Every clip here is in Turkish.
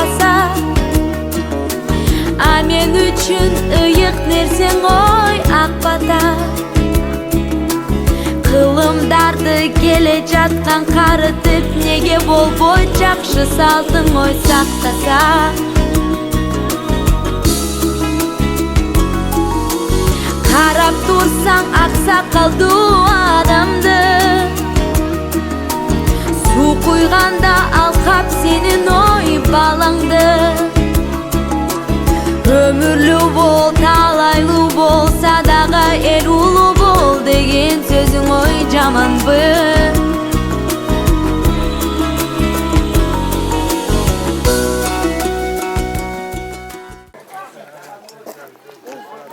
olmasa. A men üçün ıyık nersen oy akbata. Kılımdardı gele jatkan karıtıp nege bolboy jakşı saldың oy saktasa. Karap dursan aksakaldı adamdı. Su kuyganda alkap senin oy balаңды. Ömürlü bol, talaylı bolsa daga el ulu bol degen sözün oy jamanbı.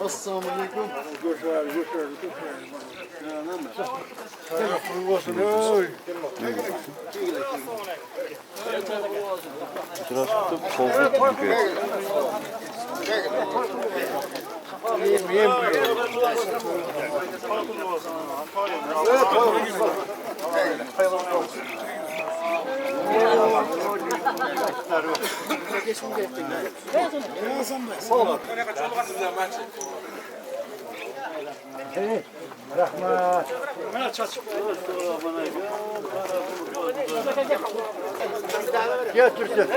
Assalamu alaikum. Rahmat. Götürsün.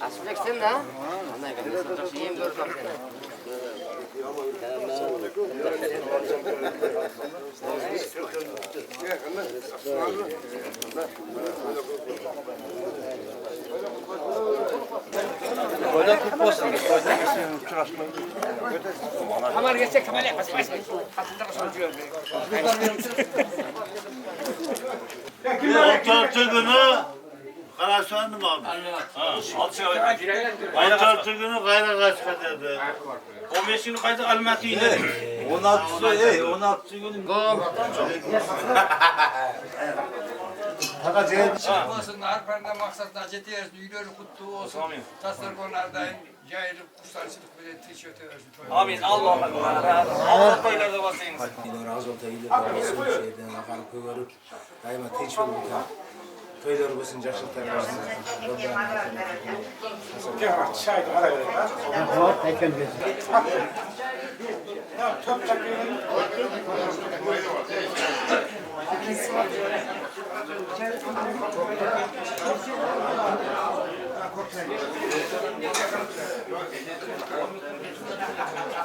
Asmaksın da? Anay kadar şeyim dur bak sana. Koydan tutmasın. Koydan uçurasmayın. Kamar geçecek kamar yapmaz. Kasında konuşuyor. Otortugunu Karasandım abi. Otortugunu Kayra Kaçka dedi. 15 gün kaydı almatıydı. 16 günü. Olsun, Arpan'da maksatlar cetiririz, yüleri kutlu olsun. Taslar konulardayım, yayılıp kuşlarçılık böyle tişört edersin. Amin. Allah'a emanet. Allah koylarda basayınız. razı olta iyilik olmasın, şeyden akan koyarıp daima teç olurken köyler olsun, yaşlıklar olsun.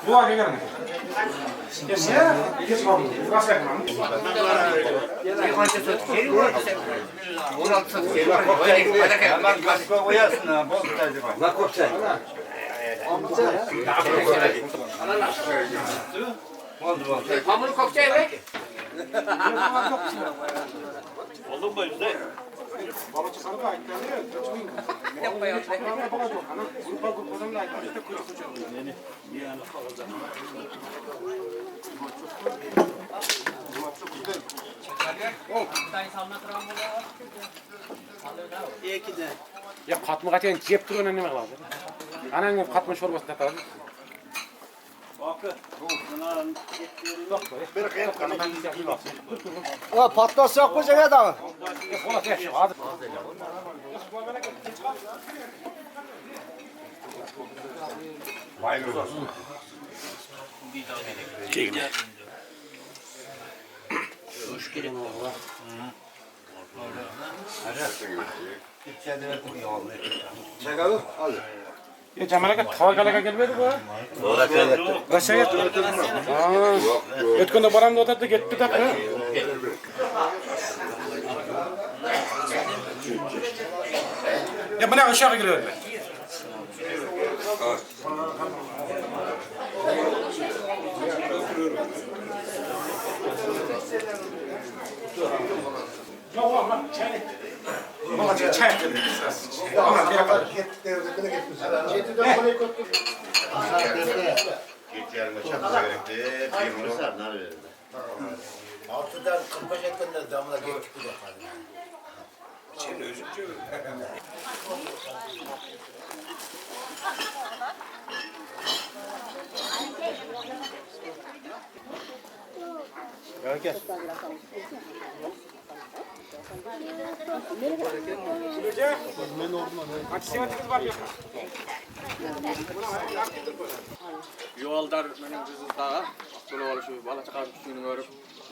Bu araya gelme. Ya, geç bakalım. Nasıl yapmam? Hamur kokacak mı? Oldu mu işte? Ya katma katiyen cep duruyor ne var? Anan katma çorbası da kaldı. O patlas yok mu ceket abi? Ya Cemal'e tavagalara gelmedi bu. Kaça gitti? Ötkünde baramda oturdu gitti de. Ya bana aşağı giriyor. Baba çay yapalım. Ama bir kadar. Geçerme çapı gerekti. Bir bunu sarnar verirdi. Altıdan 45 etkenden damla gittik bir defa. Sen özünce Gel. Yollar benim kızım daha. Şöyle ol şu bala çıkarıp şunu görüp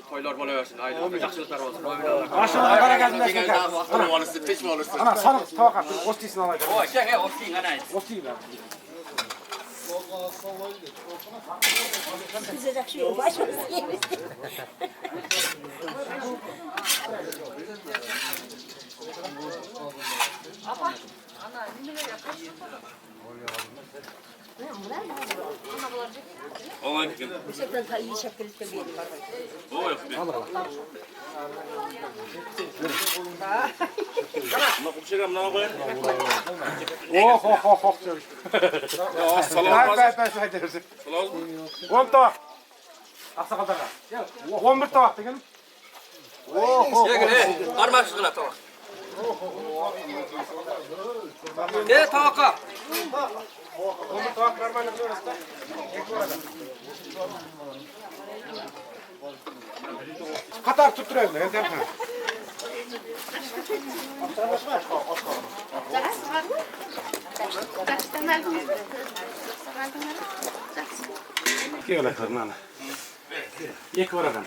toylar bolaversin. Ayda yaxşılıklar olsun. Aşağıda kara geldiler. Ana olursun, teç mi olursun? Ana sana tavak ostisini alacak. O şey o şey ana. Ostiyi ver. Sıcak şey başımız yemiş. O gibi. Bu şekilde iyi şekilde bir O yok bir. Ama kumşegam ne yapayım? Oh. Ya Salam. Ben dersin. Salam. 10 tavak. Aksakaldan al. Gel. 11 tavak dedim. Gel. Parmak şuna tamam. Ne tavaka? 11 tavak vermeyle biliyoruz da. Katar tutturayım ben de. Gel karnına. Yek var adam.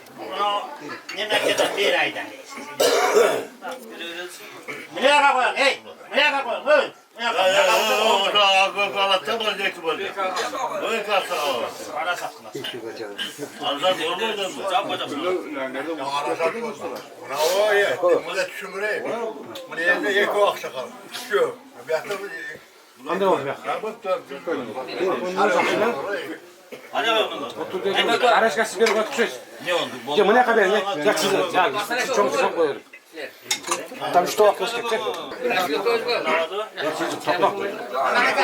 Memleketten bir aydan. Nereye koyun? Hey! Nereye koyun? Koyun. Galat'ta olacak böyle. Böyle kalsa o. Para satma. Azat olmadı mı? Bravo ya. Millet şumre. Bu ne yek o akşakal. Şu. Andır oldu ya. Hadi bakalım. Otur. Araç gazı bir götüreceğiz. Ne oldu? Ya bu ne kadar ya? Yaksız. Ya çok koyuyorum. Tam şu tavak gösterecek.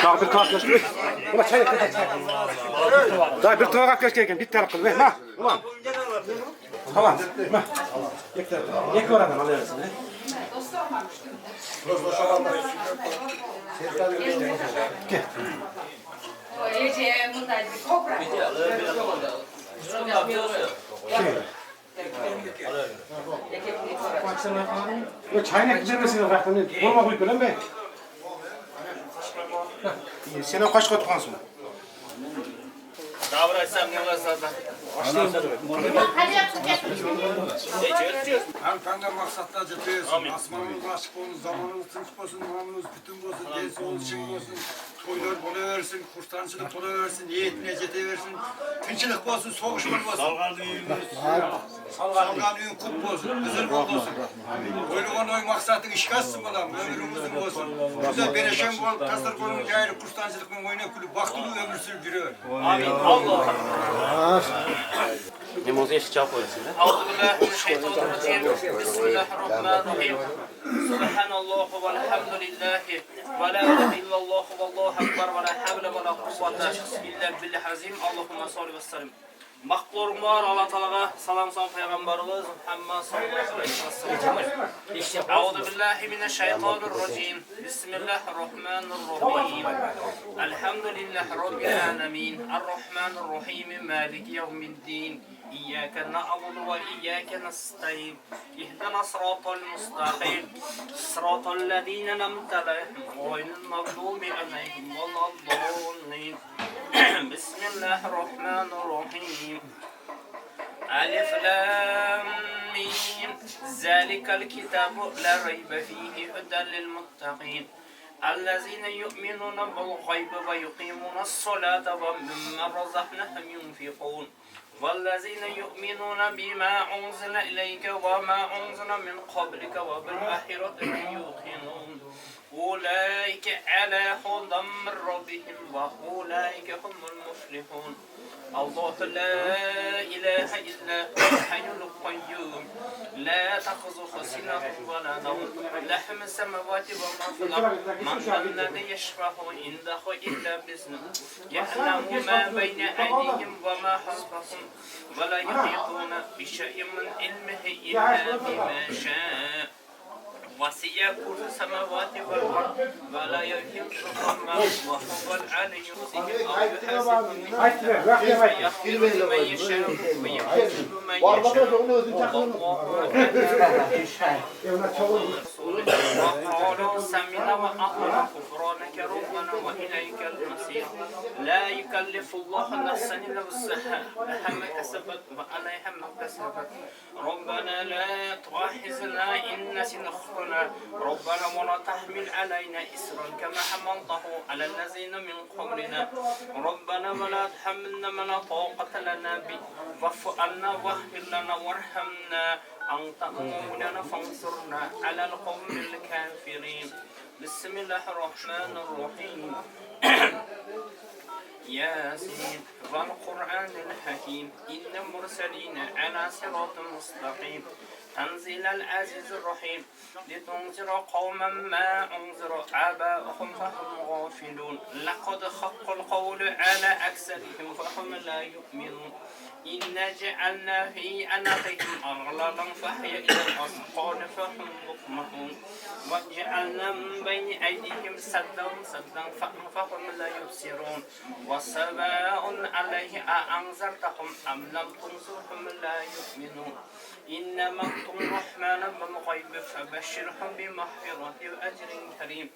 Daha bir tavak gösterecek. Ulan çay yakın. Daha bir tavak gösterecek. Bir tavak kıl. Ha. Ulan. Tamam. Yek var adam alıyorsun. Gel. Bu çaynak vermesine bıraktın. Olma koyup öyle mi? Sen o kaç koyduk ansın? Daha bıraksam ne olursa da. Alpanda maksatlar ciddiyorsun. Asmanımız açık olsun, zamanımız tınç olsun, namımız bütün olsun, deniz olsun, şey olsun. Toylar bolaversin, kurtancılık bolaversin, niyetine ceteversin. Tinçilik olsun, soğuşman olsun. Salgan üyün kut olsun, huzur bol olsun. Oyluğun oy maksatın işgatsın bana, ömrümüzün olsun. Güzel bereşen bol, taslar kolunun cahili kurtancılıkla oynayıp kulüp, vaktini ömür sürdürüyor. Amin. Allah. Nemoz eşi çap koyuyorsun. Euzubillahimineşşeytanirracim. Bismillahirrahmanirrahim. Subhanallah velhamdülillah ve la ilahe illallah vallahu ekber ve la havle ve la kuvvete illa billahil azim. Allahumme salli ve sellim. Maqbulum var Allah Teala'ga salam son peygamberimiz Muhammed sallallahu aleyhi ve sellem. Euzubillahi mineşşeytanirracim. Bismillahirrahmanirrahim. Elhamdülillahi rabbil alamin. Errahmanirrahim. Maliki yevmiddin. İyyâke na'budu ve iyyâke nestaîn. İhdina sıratal mustakîm. Sıratal lezîne en'amte aleyhim gayril mağdûbi aleyhim veleddâllîn. Bismillahirrahmanirrahim. Alif lam mim. Zalikal kitabu la raybe fihi hudan lil muttaqin. الذين يؤمنون بالغيب ويقيمون الصلاة ومما رزقناهم ينفقون والذين يؤمنون بما أنزل إليك وما أنزل من قبلك وبالآخرة هم يوقنون أولئك على هدى من ربهم وأولئك هم المفلحون الله لا إله إلا هو الحي القيوم لا تأخذه سنة ولا نوم له ما السماوات وما في الأرض من ذا الذي يشفع عنده إلا بإذنه يعلم ما بين أيديهم وما خلفهم ولا يحيطون بشيء من علمه إلا بما شاء وسع كل السماوات والأرض ولا يحيطهما وهو العلي العظيم أو يحاسبهم فيغفر من يشاء ويعذب من يشاء والله على كل شيء وقالوا سمعنا وأطعنا غفرانك ربنا وإليك المصير لا يكلف الله نفسا إلا وسعها لها ما كسبت وعليها ما اكتسبت ربنا لا تؤاخذنا إن نسينا ربنا ولا تحمل علينا إسرا كما حملته على الذين من قبلنا ربنا ولا تحملنا ما لا طاقة لنا به واعف عنا واغفر لنا وارحمنا أنت مولانا فانصرنا على القوم الكافرين بسم الله الرحمن الرحيم ياسين والقرآن الحكيم إن المرسلين على صراط مستقيم تنزيل العزيز الرحيم لتنذر قوما ما أنذر آباؤهم فهم غافلون لقد حق القول على أكثرهم فهم لا يؤمنون إنا جعلنا في أعناقهم أغلالا فهي إلى الأذقان فهم مقمحون وجعلنا من بين أيديهم سدا فهم لا يبصرون وسواء عليه أأنذرتهم أم لم تنذرهم لا يؤمنون إنما أنتم الرحمن بالغيب فبشرهم بمغفرة وأجر كريم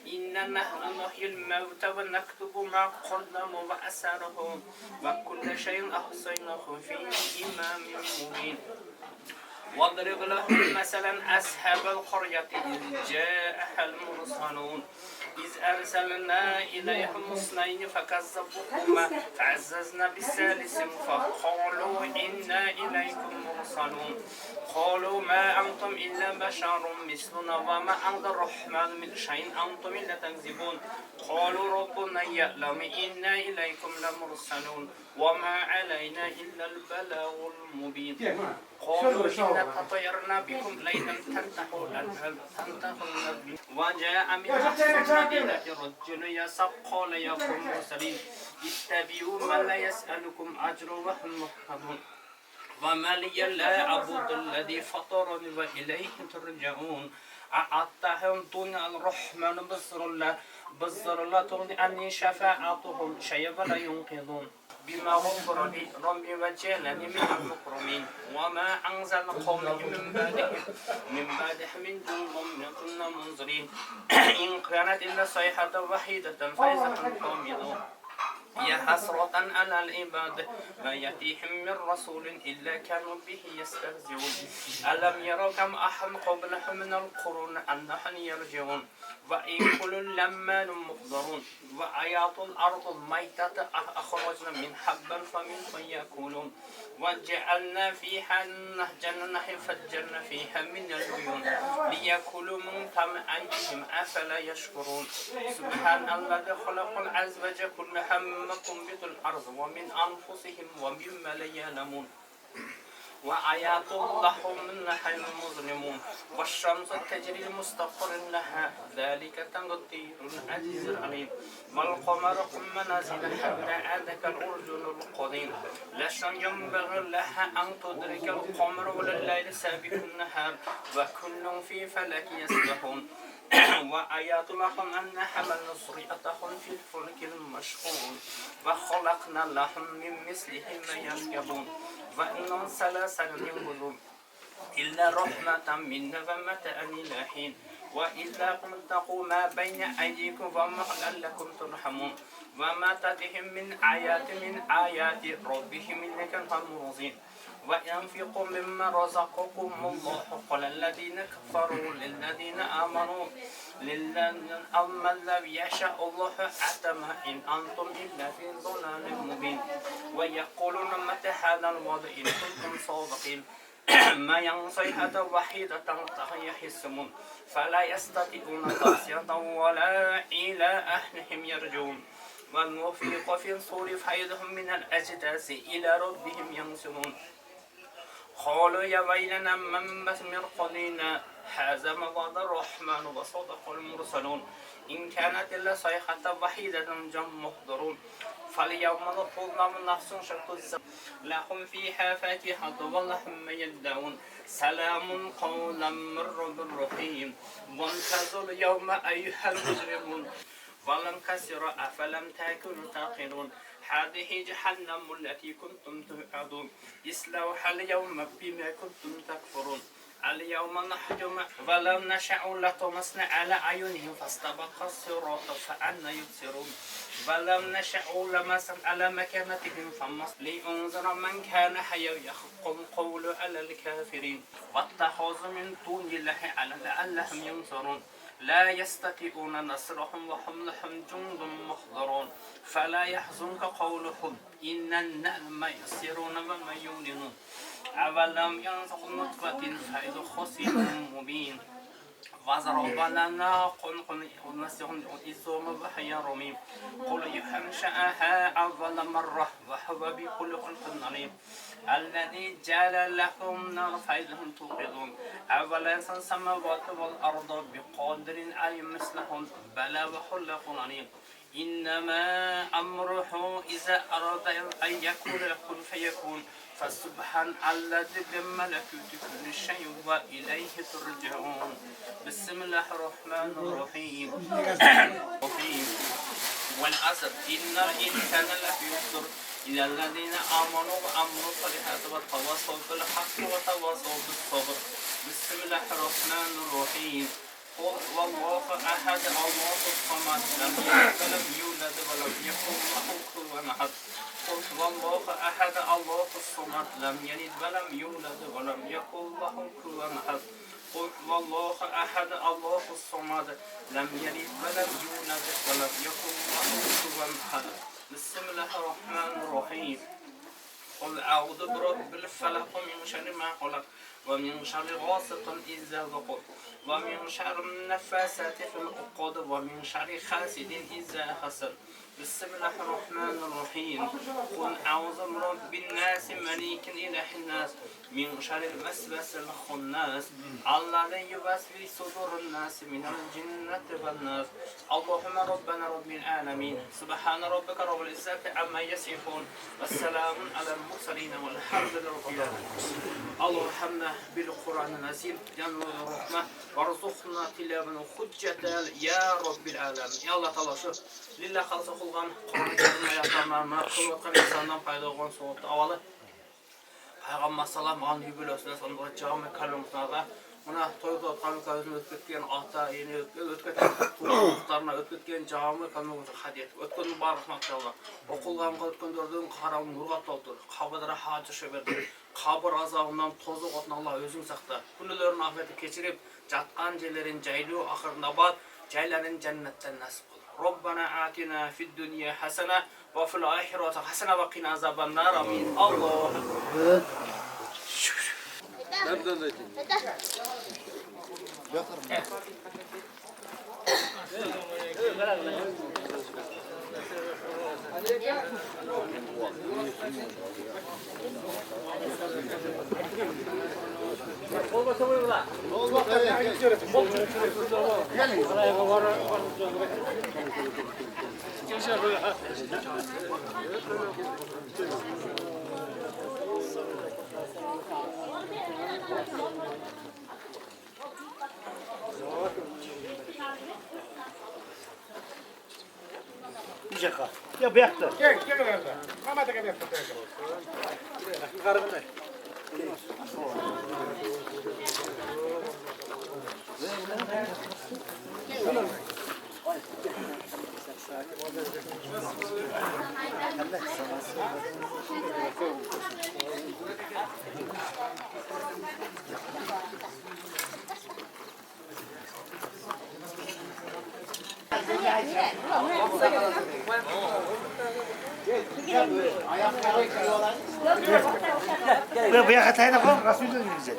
إنا نحن نحيي الموتى ونكتب ما قدموا وآثارهم وكل شيء أحصيناه في إمام مبين واضرب لهم مثلا أصحاب القرية إذ جاءها المرسلون إذ أرسلنا إليهم اثنين فكذبوهما فعززنا بالثالث فقالوا إنا إليكم مرسلون قالوا ما أنتم إلا بشر مثلنا وما أنزل الرحمن من شيء أنتم إلا تكذبون قالوا ربنا يعلم إنا إليكم لمرسلون وما علينا إلا البلاغ المبين قالوا إنا تطيرنا بكم لئن تنتهوا لننتهن وجاء من أقصى المدينة رجل يسعى قال يا قوم مرسلين اتبعوا من لا يسألكم أجرا وهم مهتدون وما لي لا أعبد الذي فطرني وإليه ترجعون أعطاهم دون الرحمن بصر لا تغني عني شفاعتهم شيئا ولا ينقذون بما غفر لي ربي وجعلني من المكرمين وما أنزل قومه من بعدهم من دون كنا منذرين إن كانت إلا صيحة وحيدة فإذا هم قامدون يا حسرة على العباد ما يأتيهم من رسول إلا كانوا به يستهزئون ألم يروا كم أحد قبلهم من القرون أنهم يرجعون وإن كل لما محضرون وآيات الأرض الميتة أخرجنا من حبا فمنه يأكلون وجعلنا فيها جنة فجرنا فيها من العيون ليأكلوا من ثمرهم أفلا يشكرون سبحان الذي خلق الأزواج كلها مما تنبت الأرض ومن أنفسهم ومما لا يعلمون وآيات لهم نحن المظلمون والشمس تجري لمستقر لها ذلك تقدير العزيز العليم والقمر قم منازل حتى عاد كالأرجل القديم لا شيء ينبغي لها أن تدرك القمر ولا الليل سابق النهار وكل في فلك يسبحون وآيات لهم أن حملنا ذريتهم في الفلك المشحون وخلقنا لهم من مثله ما يركبون وإن سلاسل ينبذون إلا رحمة منا ومتاعا إلى حين وإذا قلتقوا ما بين أيديكم وما لعلكم ترحمون وما تأتيهم من آيات ربهم إنك هم رزين وينفقوا مما رزقكم الله قال الذين كفروا للذين آمنوا أما الذي يشاء الله أتم إن أنتم إلا في ضلال مبين ويقولون متى هذا الوعد إن كنتم صادقين ما ينصيحة وحيدة يحسمون فلا يستطيعون توصية ولا إلى أهلهم يرجون والنفيق في الصور فإذهم من الأجداث إلى ربهم ينسلون قالوا يا ويلنا من مرقدنا هذا ما وعد الرحمن وصدق المرسلون إن كانت إلا صيحة وحيدة جم محضرون فاليوم نظلم نفس شق لهم فيها فاكهة ولهم يدعون سلام قولا من رب رحيم وانتظروا اليوم أيها المجرمون ولم كسر أفلم تكونوا تعقلون هذه جهنم التي كنتم توعدون اصلوها اليوم بما كنتم تكفرون اليوم نحجم ولم نشأ لطمسنا على أعينهم فاستبق الصراط فأنى يبصرون ولم نشأ لمسا على مكانتهم فمس لينذر من كان حيا يحق القول على الكافرين واتخذوا من دون الله على لعلهم ينصرون لا يستطيعون نصرهم وهم لهم جند محضرون فلا يحزنك قولهم إن النعم يسرون وما يعلنون أولم ينزغ نطفة فإذا خصم مبين وضرب لنا قنقن ونسهم إزوم وحيا رميم قل يحمشأها أول مرة وهو بكل خلق عليم الذي جعل لكم نار فإذهم توقدون أوليس السماوات والأرض بقادر أن مثلهم بلى وخلق عليم إنما أمره إذا أراد أن يكون يكون فيكون فسبحان الذي بملكوت كل شيء وإليه ترجعون بسم الله الرحمن الرحيم والعصر إن الإنسان لفي خسر إلى الذين آمنوا وعملوا الصالحات وتواصوا بالحق وتواصوا بالصبر بسم الله الرحمن الرحيم قل والله أحد الله الصمد لم يلد ولم يولد ولم يكن له كفوا أحد قل والله أحد الله الصمد لم يلد ولم يولد ولم يكن له كفوا أحد قل والله أحد الله الصمد لم يلد ولم يولد ولم يكن له كفوا أحد بسم الله الرحمن الرحيم قل أعوذ برب الفلق من شر ما خلق ومن شر غاسق إذا وقب ومن شر النفاسات في العقد ومن شر حاسد إذا حسد بسم الله الرحمن الرحيم قل أعوذ برب الناس ملك إله الناس من شر الوسواس الخناس الذي يوسوس في صدور الناس من الجنة والناس اللهم ربنا رب العالمين سبحان ربك رب العزة عما يصفون والسلام على المرسلين والحمد لله رب العالمين اللهم ارحمنا بالقرآن العظيم يا نور الرحمة وارزقنا تلاوة حجة يا رب العالمين يا الله تعالى شو لله خلص خلقان Kur'an-ı Kerim'e yatanlarına, kıllıktan insandan fayda olan soğukta avalı. Peygamber salam an yübül özüne sandığı cami kalımızlarda buna toyda otkanı kazını ötketken ata yeni ötketen tuğluklarına ötketken cami kalımızı hadiyet. Ötkenin bar rahmatullah. Okullarımıza ötkendördüğün karanın nurga toldur. Kabadara hacı şöberdir. Kabır azabından tozuk otun Allah özün sakta. Kulluların afeti geçirip jatkan jelerin jaylu ahırında bat, jayların cennetten nasip kıl. ربنا آتنا في الدنيا حسنة وفي الآخرة حسنة وقنا عذاب النار آمين الله Ya bıraktı. Gel gel. Mama da gel bıraktı. Yukarı ne? Bu yakatayına koy, nasıl yüzünü güzel.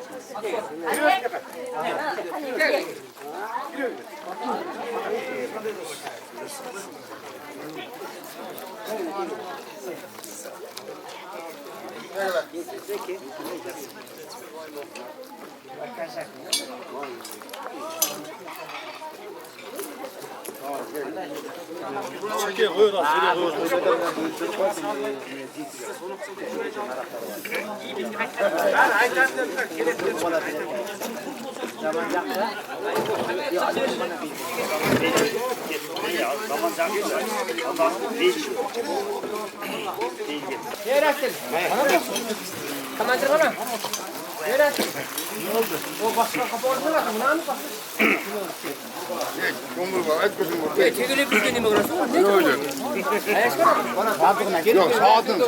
Yok sağdın.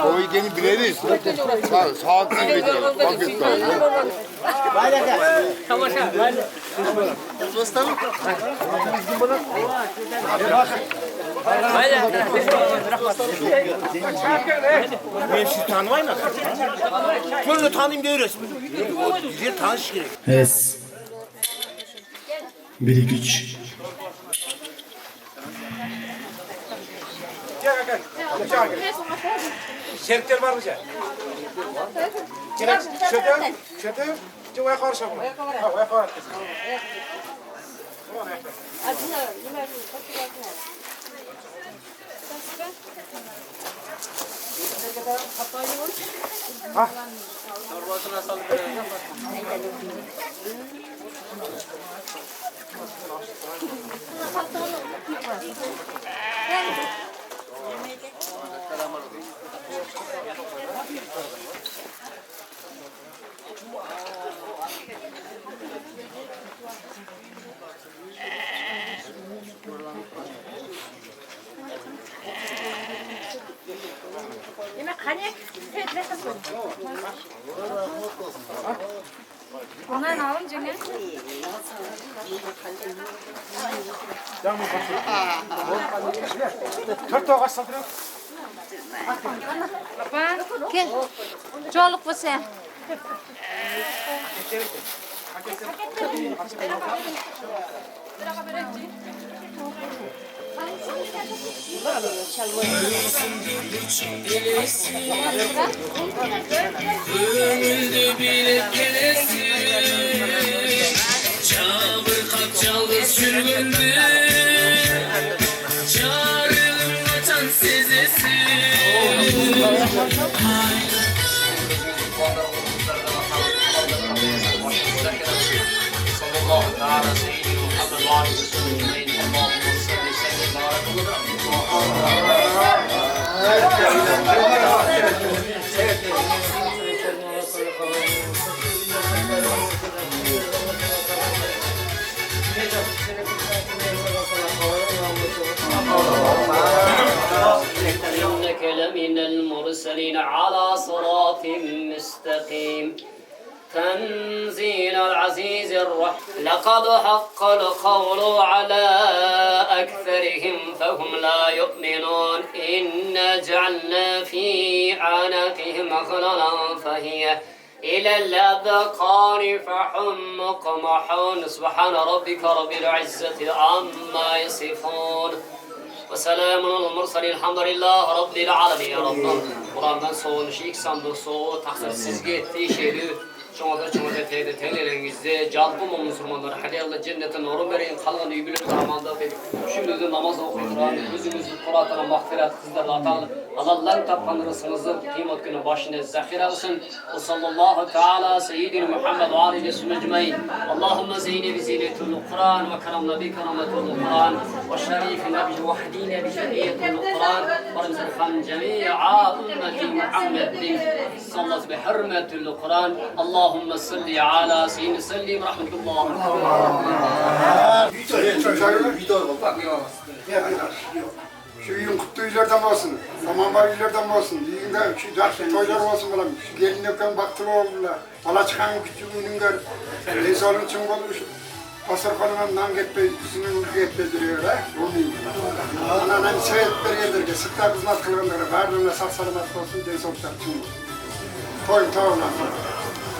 O ideni biliriz. Sağdın gibi. Vakit Siz tanımayın mı? Şöyle tanıyayım diye resmi. Güzel tanış gerek. Evet. 1 2 3. Gel. Şerikler var mı sen? Gerek şöyle. Cevaya karışalım. Ha, oya karış. Yemek hani Ondan alın Cemil. Dört toğa kaç saldırıyor? Baba gel. Çoluk bu sen. Öldü bilip gelesi. Çağır kalk çalgı sürgündü. Çağırın vatan sezesi. إنك لمن المرسلين على صراط مستقيم تنزيل العزيز الرحيم لقد حق القول على أكثرهم فهم لا يؤمنون إنا جعلنا في أعناقهم أغلالا فهي إلى الأذقان فهم مقمحون سبحان ربك رب العزة عما يصفون وسلام على المرسلين الحمد لله رب العالمين يا رب Kur'an'dan soğumuş ilk sandık soğuğu taksirsiz gitti şeyli çoğadır teyde tenelerinizde calbımı Müslümanları hadi Allah cennetin nuru verin kalan übülü zamanda ve şimdi namaz okuyduran yüzünüzü Kur'an'ına mağfiret kızlarla atanlı Allah'ın tapkanırısınızı kıymet günü başına zahir alsın ve sallallahu teala seyyidina Muhammed ve alihi sümmecmeyin Allahümme zeyne bi zeynetul Kur'an ve keramna bi keramatul Kur'an ve şerifina bi vahdina bi şeriyetul Kur'an ve rizkan cemi'a ümmeti Muhammedin sallallahu bi hürmetul Kur'an Allahümme salli ala seyyidina sallim rahmetullah Şu gün kutlu ilerden olsun, tamam ilerden olsun, düğünde şu ders toylar olsun falan. Şu gelin yokken baktılar oldular. Bala çıkan küçük ününger, neyse onun için olmuş. Asırkanından nan gitmeyi, üstünün gitmeyi duruyor ha. Ananın seyretleri yedirge, sıkta kızmat kılgınları, karnına sağ salamat olsun diye soğuklar için. Koyun tavuğuna.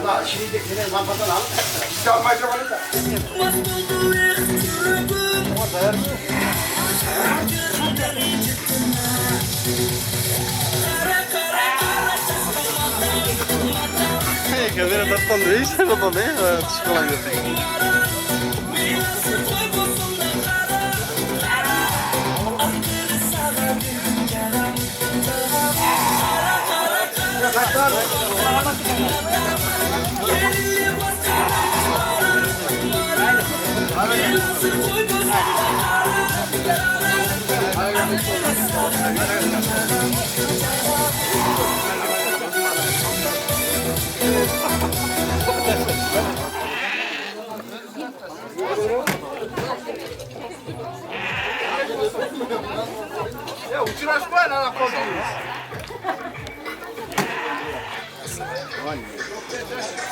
La şeydekileri lampadan al. İşte almayacak onu da. Kamera tattan da işte tattan da ya. Çıkalan yok. Ya uçuraş koy lan koydu.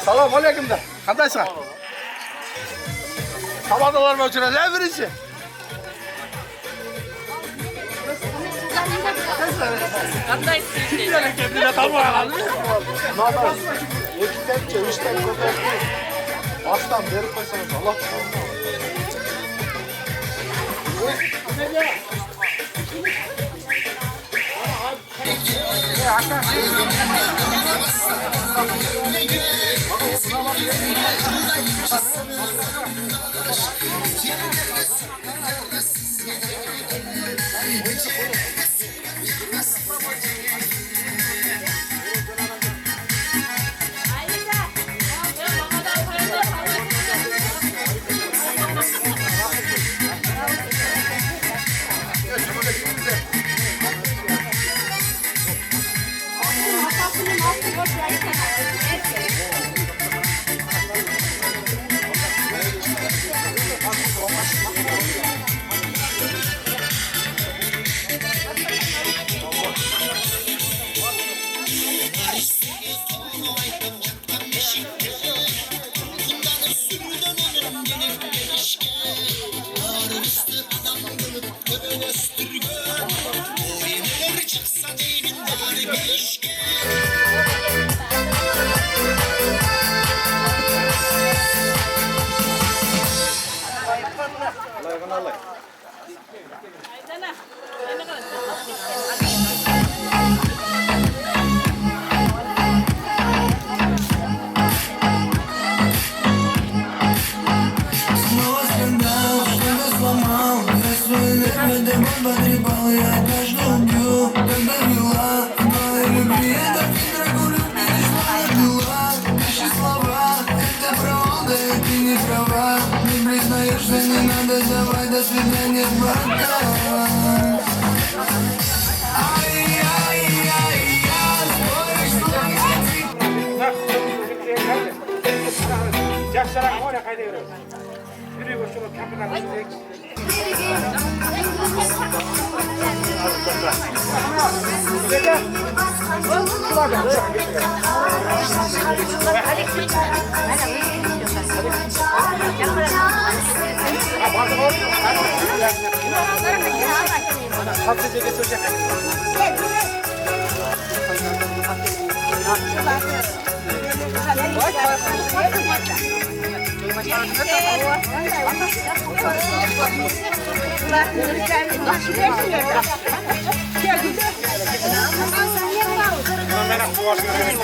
Salam aleyküm de. Kandaysın? Sabahdalar mı uçuraş? Ne birisi? Kendine tam ayağlandı. Nadan. Ekipten çevişten koydu. Baştan beri koysanız Allah çıkardı. Подребал я каждую бью, когда вела твоей любви, я так не драгу любишь, была. Наши слова, это правда, и ты не права. Не признаешься, не надо, давай, до свидания, братан. Ай-яй-яй-яй, споришь, Yaşarak oraya kaydediyoruz. Yürüyor şunu kapıdan gidecek.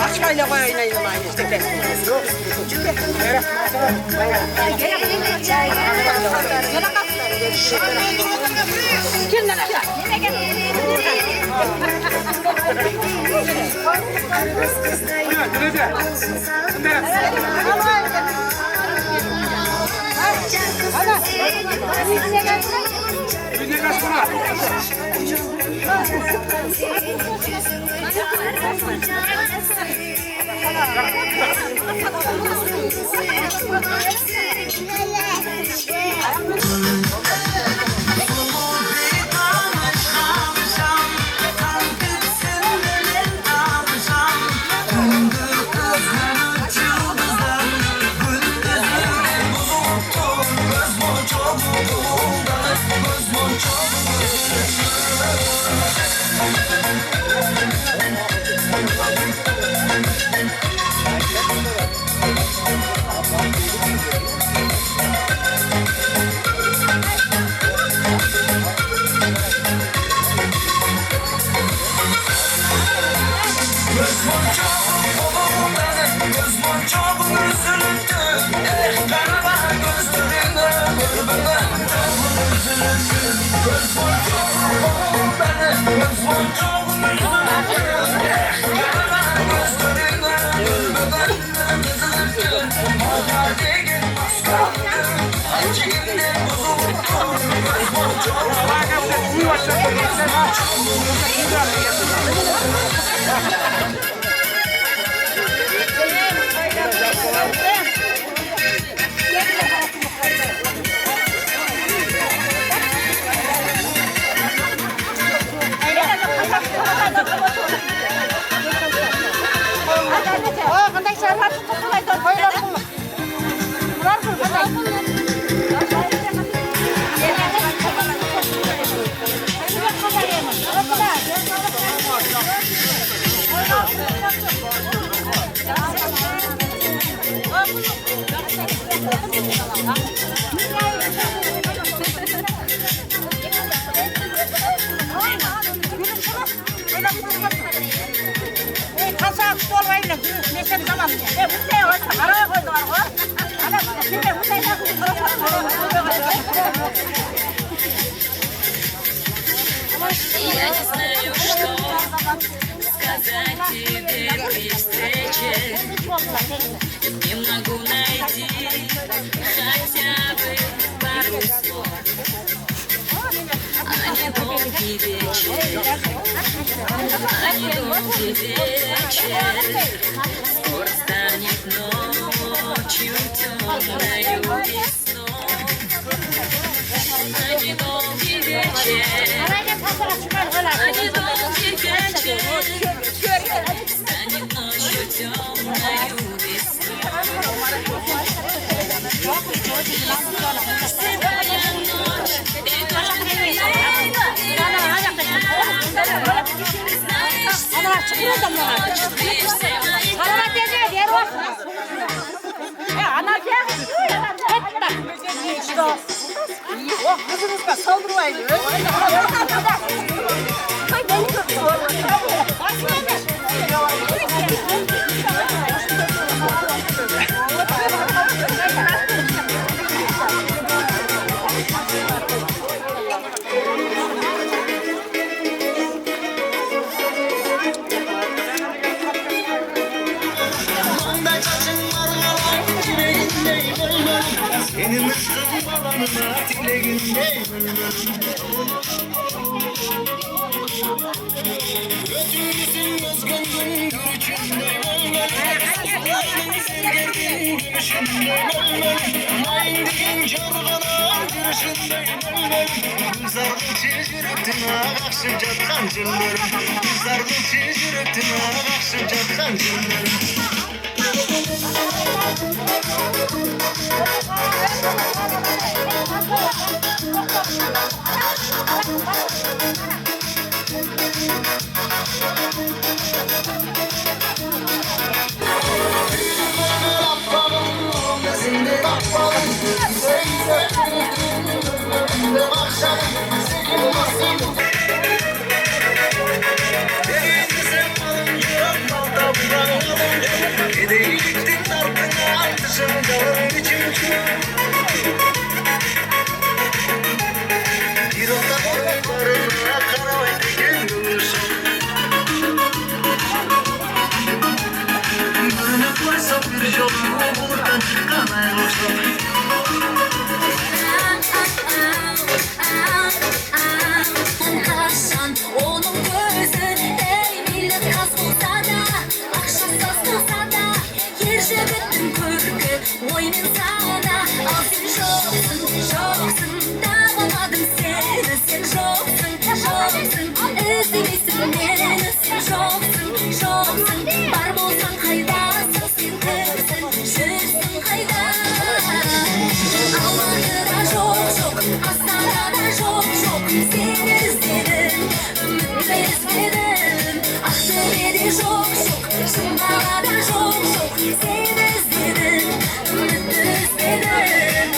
Başkayla oynayalım aynı işte. Kimden aşağı? Yıldızlar, gündüzler, Qanday sarlar tutib qo'ylar. Kasak olmayla neşem tamam. Bu ne olsa araya koydular o. Ana şimdi bu ne Я не знаю, что сказать тебе при встрече. Не могу найти хотя бы пару слов. А не долгий вечер, а не долгий вечер. Скоро станет ночью темною весной. А не долгий вечер, а не долгий вечер. Станет ночью темною весной. Седая ночь и долгая Kızınızla saldırmayın. Senin ışkın balanına dileğindeyim. Götürmüşsün özgündün gülüşündeyim. Sevgirdin gülüşündeyim. Mayındigin jorgana gülüşündeyim. Kızardın çiz yürektin ağaksın jatkan jıllarım. Kızardın çiz yürektin ağaksın jatkan jıllarım. Bir yolunu buradan çıkamaz olsun. Kaşan onun gözü ey millet kaz olsa da akşam saz kılsa da yerce bütün kürkü oyunun sağda al sen şoksun şoksun dağılmadım seni sen şoksun şoksun özlemişsin beni sen şoksun şoksun var bolsan kaydasın sen kırsın şürsün kayda Almanya'da çok çok Astana'da çok çok seni özledim ümitli özledim Akşehir'de çok çok Şimbala'da çok çok seni özledim ümitli özledim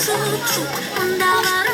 Çok çok onda var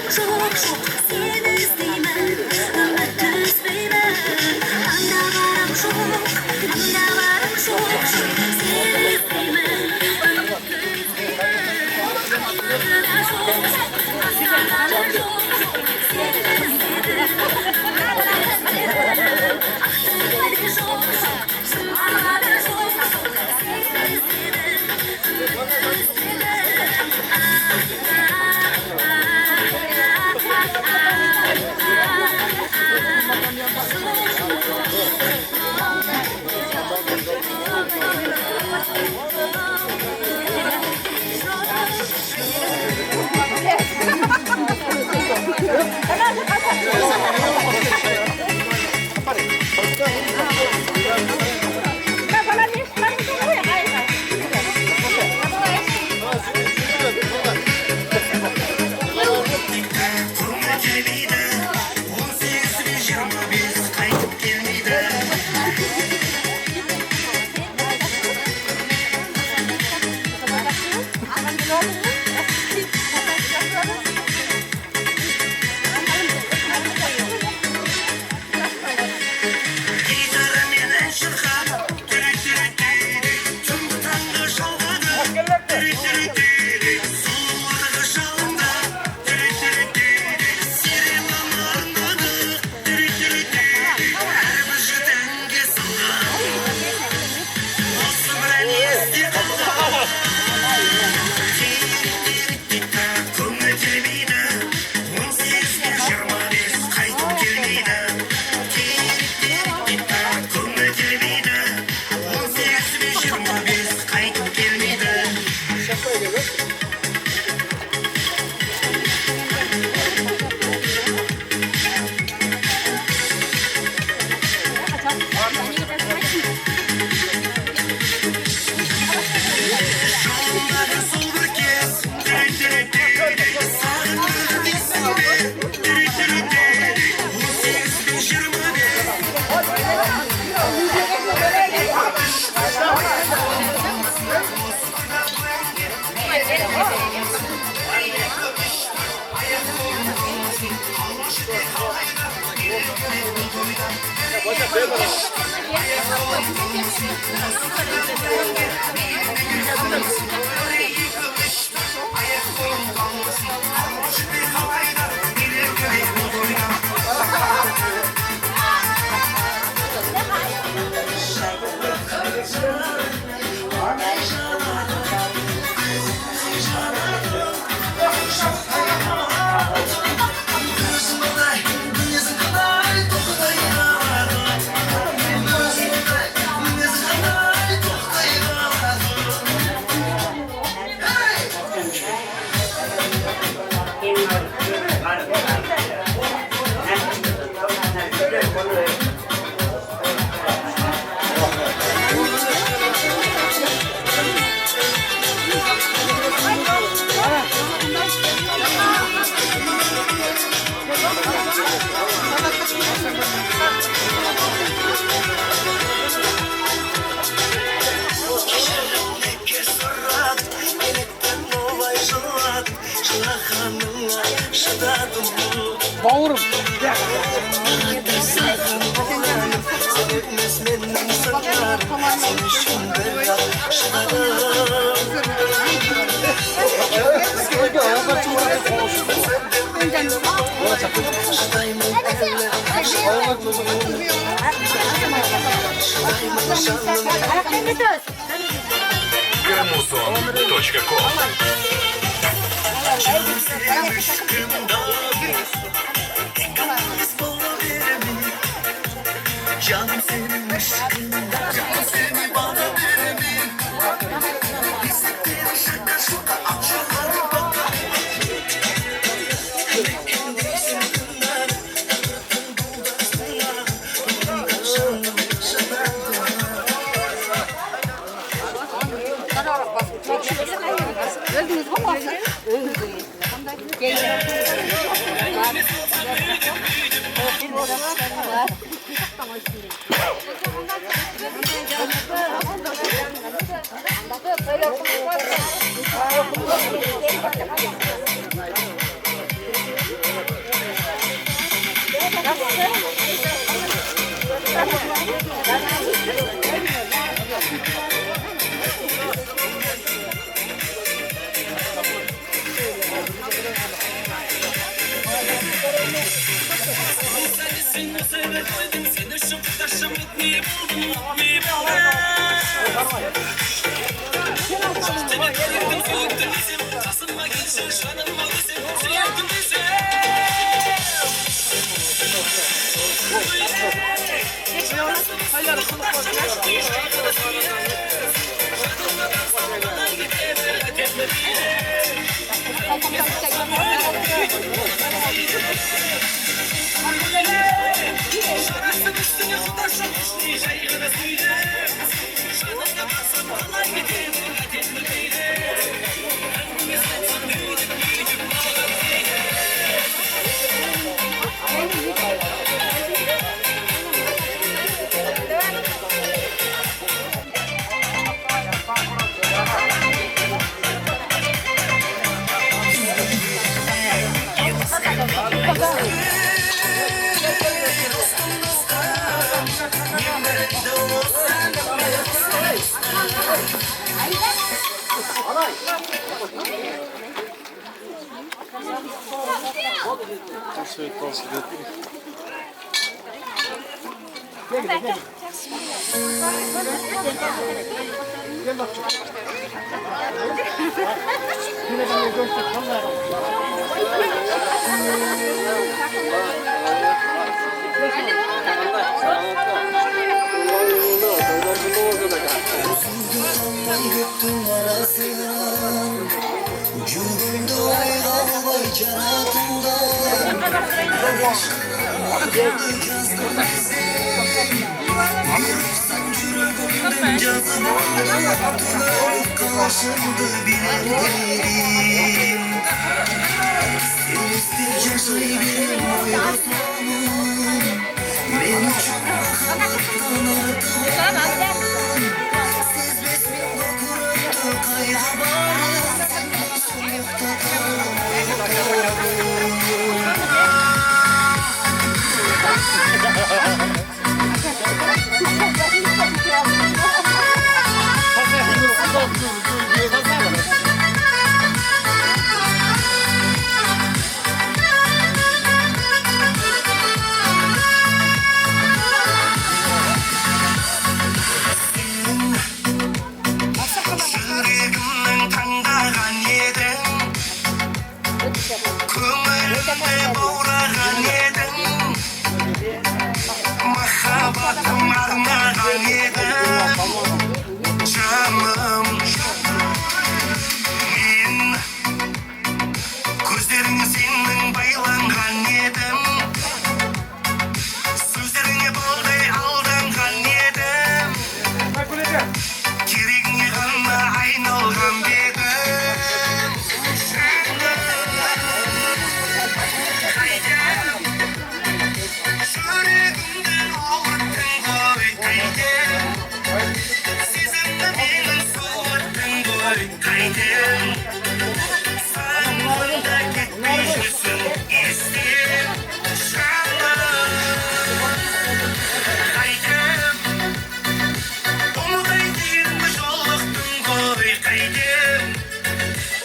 Bağırım. Gramoson.com Canım senin aşkından seni bana veremin Hissettiğin şaka şaka akşamları baka Öldünüz mü olsun? Öldünüz. Şarasın üstüne kudaşım, jayğına süydüm. Şanına basın. Göktün arasından ucundumdu aygalbay canatımdan Yazdım Yürürsem yürüdüm cazım Karşımda bilirdim Sen istirken şahidim Oyaslanım Benim çok bakanlıktan arıtım Siz besmin kokurum Kaygı barım Soyukta kalım Yüreğimden tandagan yedin Kömürümde boğragan yedin Mahabatım armağan yedin Canım Men Gözlerini senin baylangan yedim Sözlerine bolday aldangan yedim Kirikni gana aynalgan dedim Yüreğimden ağıttın koy kaydım Sizimde benim soğuttun koy kaydım Sanmında gitmişsin istedim Şanlarım kaydım Umuday değilmiş oldun koy kaydım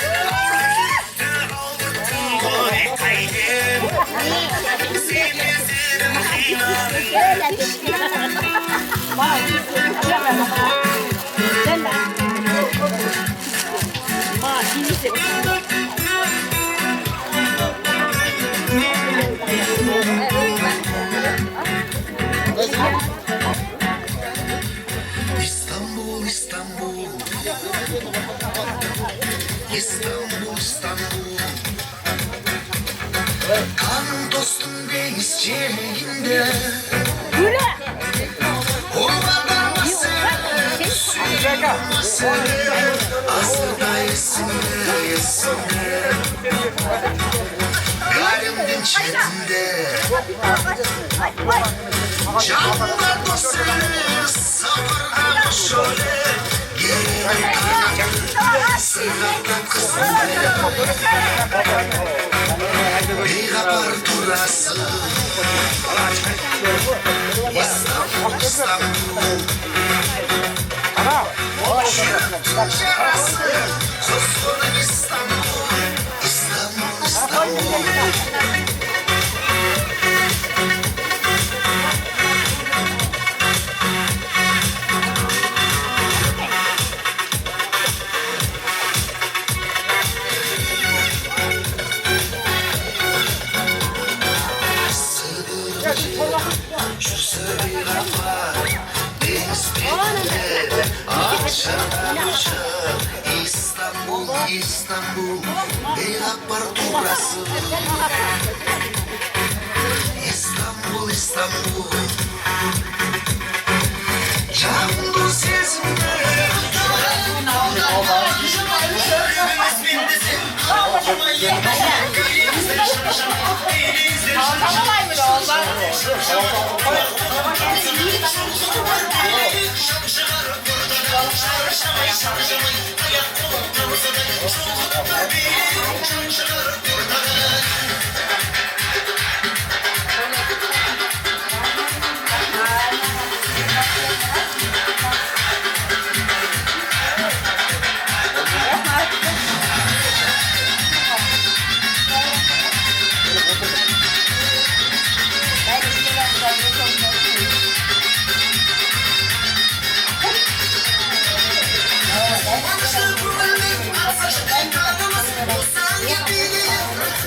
Doğru gitti ağıttın koy kaydım Seni serim kıynarım İstanbul, İstanbul İstanbul, İstanbul Kan dostum deniz çevrinde O kadar nasıl Nasıl Aslında yesin Galimdin çetinde Canlar dostum Sabırlar şöyle Geri Sınavdan kızım Bir kapar durası İstanbul, İstanbul Yarası Koskoca İstanbul İstanbul, İstanbul Şu sarı kafa deniz dibinde akşam İstanbul, İstanbul bir aparaturası İstanbul, İstanbul Canlı sesinde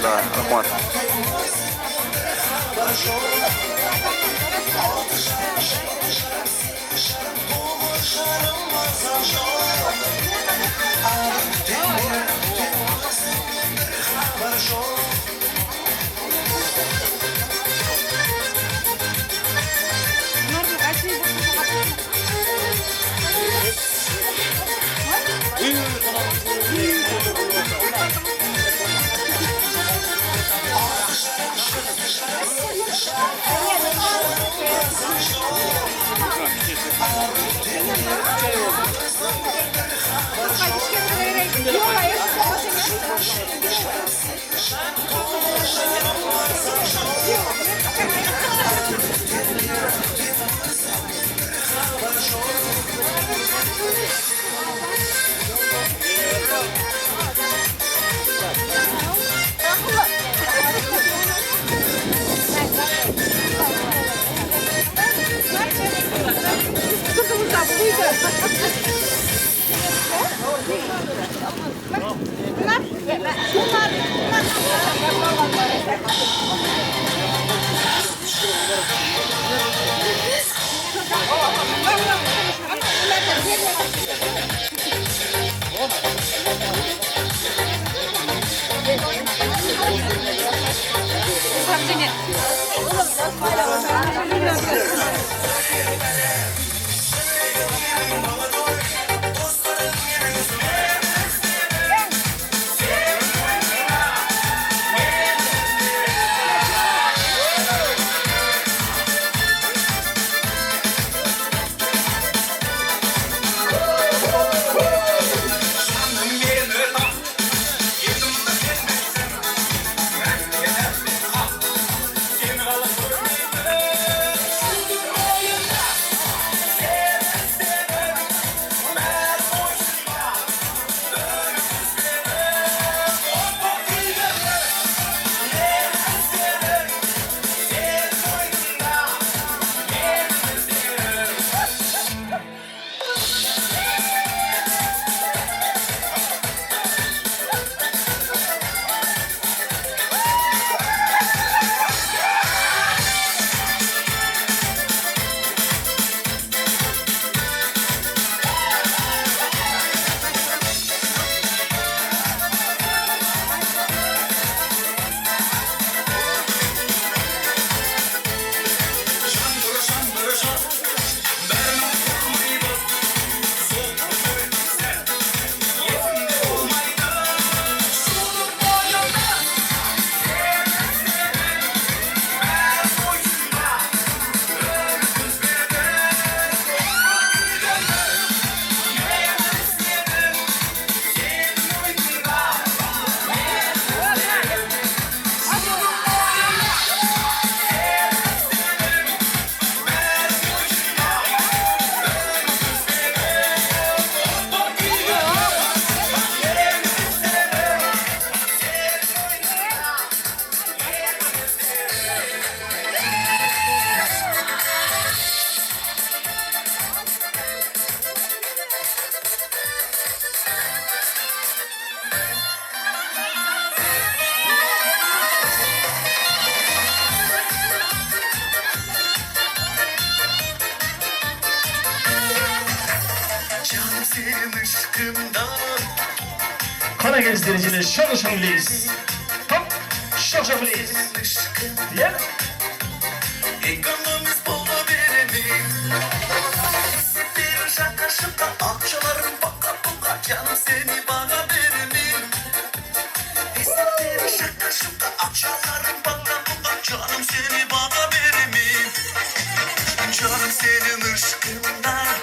Bismillah. Rahmat. Karadeniz denizcileri şanlı-şanlıyız. Hop, şanlı-şanlıyız. Diye. Ekonomimiz bolu birimi. Bir şaka şaka akçalarım baka baka canım seni bana birimi. Bir şaka şaka akçalarım baka baka canım seni bana birimi. Canım senin ışkından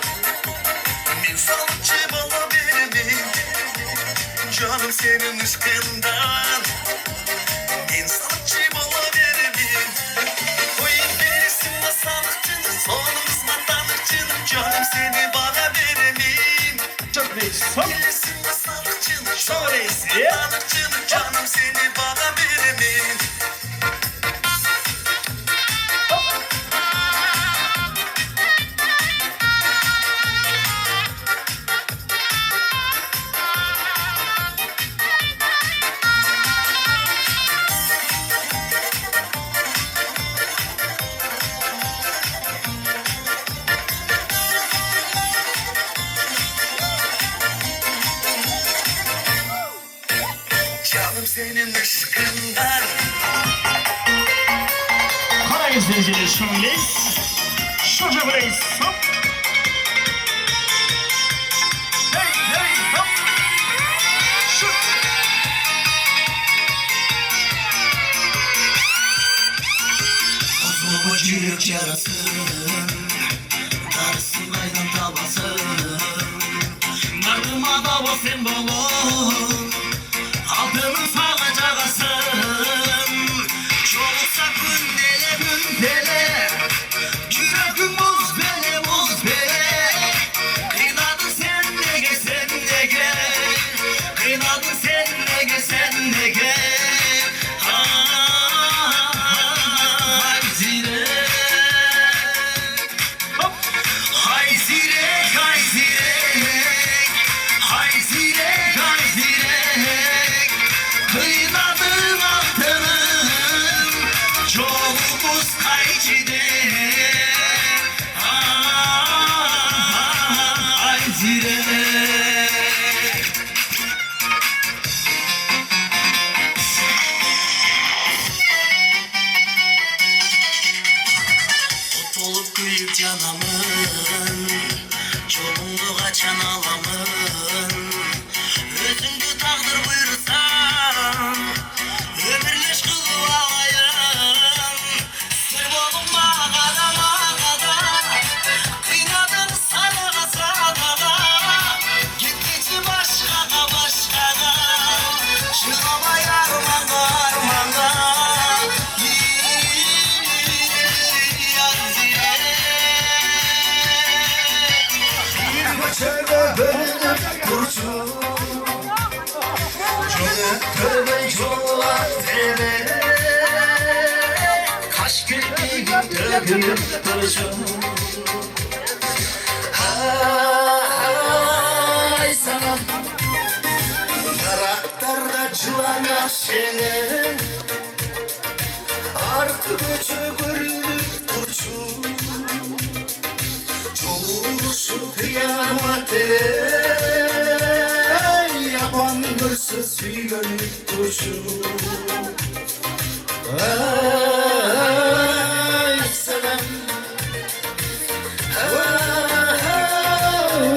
bin salıcı bana birimi. Canım senin ışkından bin salıcı bana birimi. Koyun birisin masalıkçını sonumuz matalıkçını canım seni bana veremin. Çok reis. Hop. Birisin masalıkçını Çok reis. matalıkçını canım seni bana veremin. Canım senin ışkından. Karadeniz dereceleri şöyleyiz. Şoca buradayız. Hop. Hey hey hop. Şut. Bozulma çürük yarası. Darısın aydan tabası. Nardıma da o sen dolu. Altının sağacağısın. Çoluksa gündele gündele. Yüreğim muz bele. Kıynadın sen de gel sen de gel. Kıynadın sen de gel sen de gel. Hay zirek. Hay zirek hay zirek. Hay zirek hay zirek. Kıynadın altının. Çoğumuz kaycide. Hay zirek. Ot olup büyük canamın. Çolumlu kaçan alamın. Özündü takdir buyursan. Ömürleş kılıp alayım. Sır bulunma kadama kadar. Kıynadın sadağa sadağa. Gittici başkana başkana. Şılama yarmana armana. Yar zirek. Bir göçebe bölünür kurşun. Tövbe yollar tebe. Kaş kirpi dökülür kurşun. Hay sana. Karakterda cılana senin. Artık öçü görülür kurşun. Çoğursun kıyamete. Yapan hırsız gönül kurşun. Ay selam.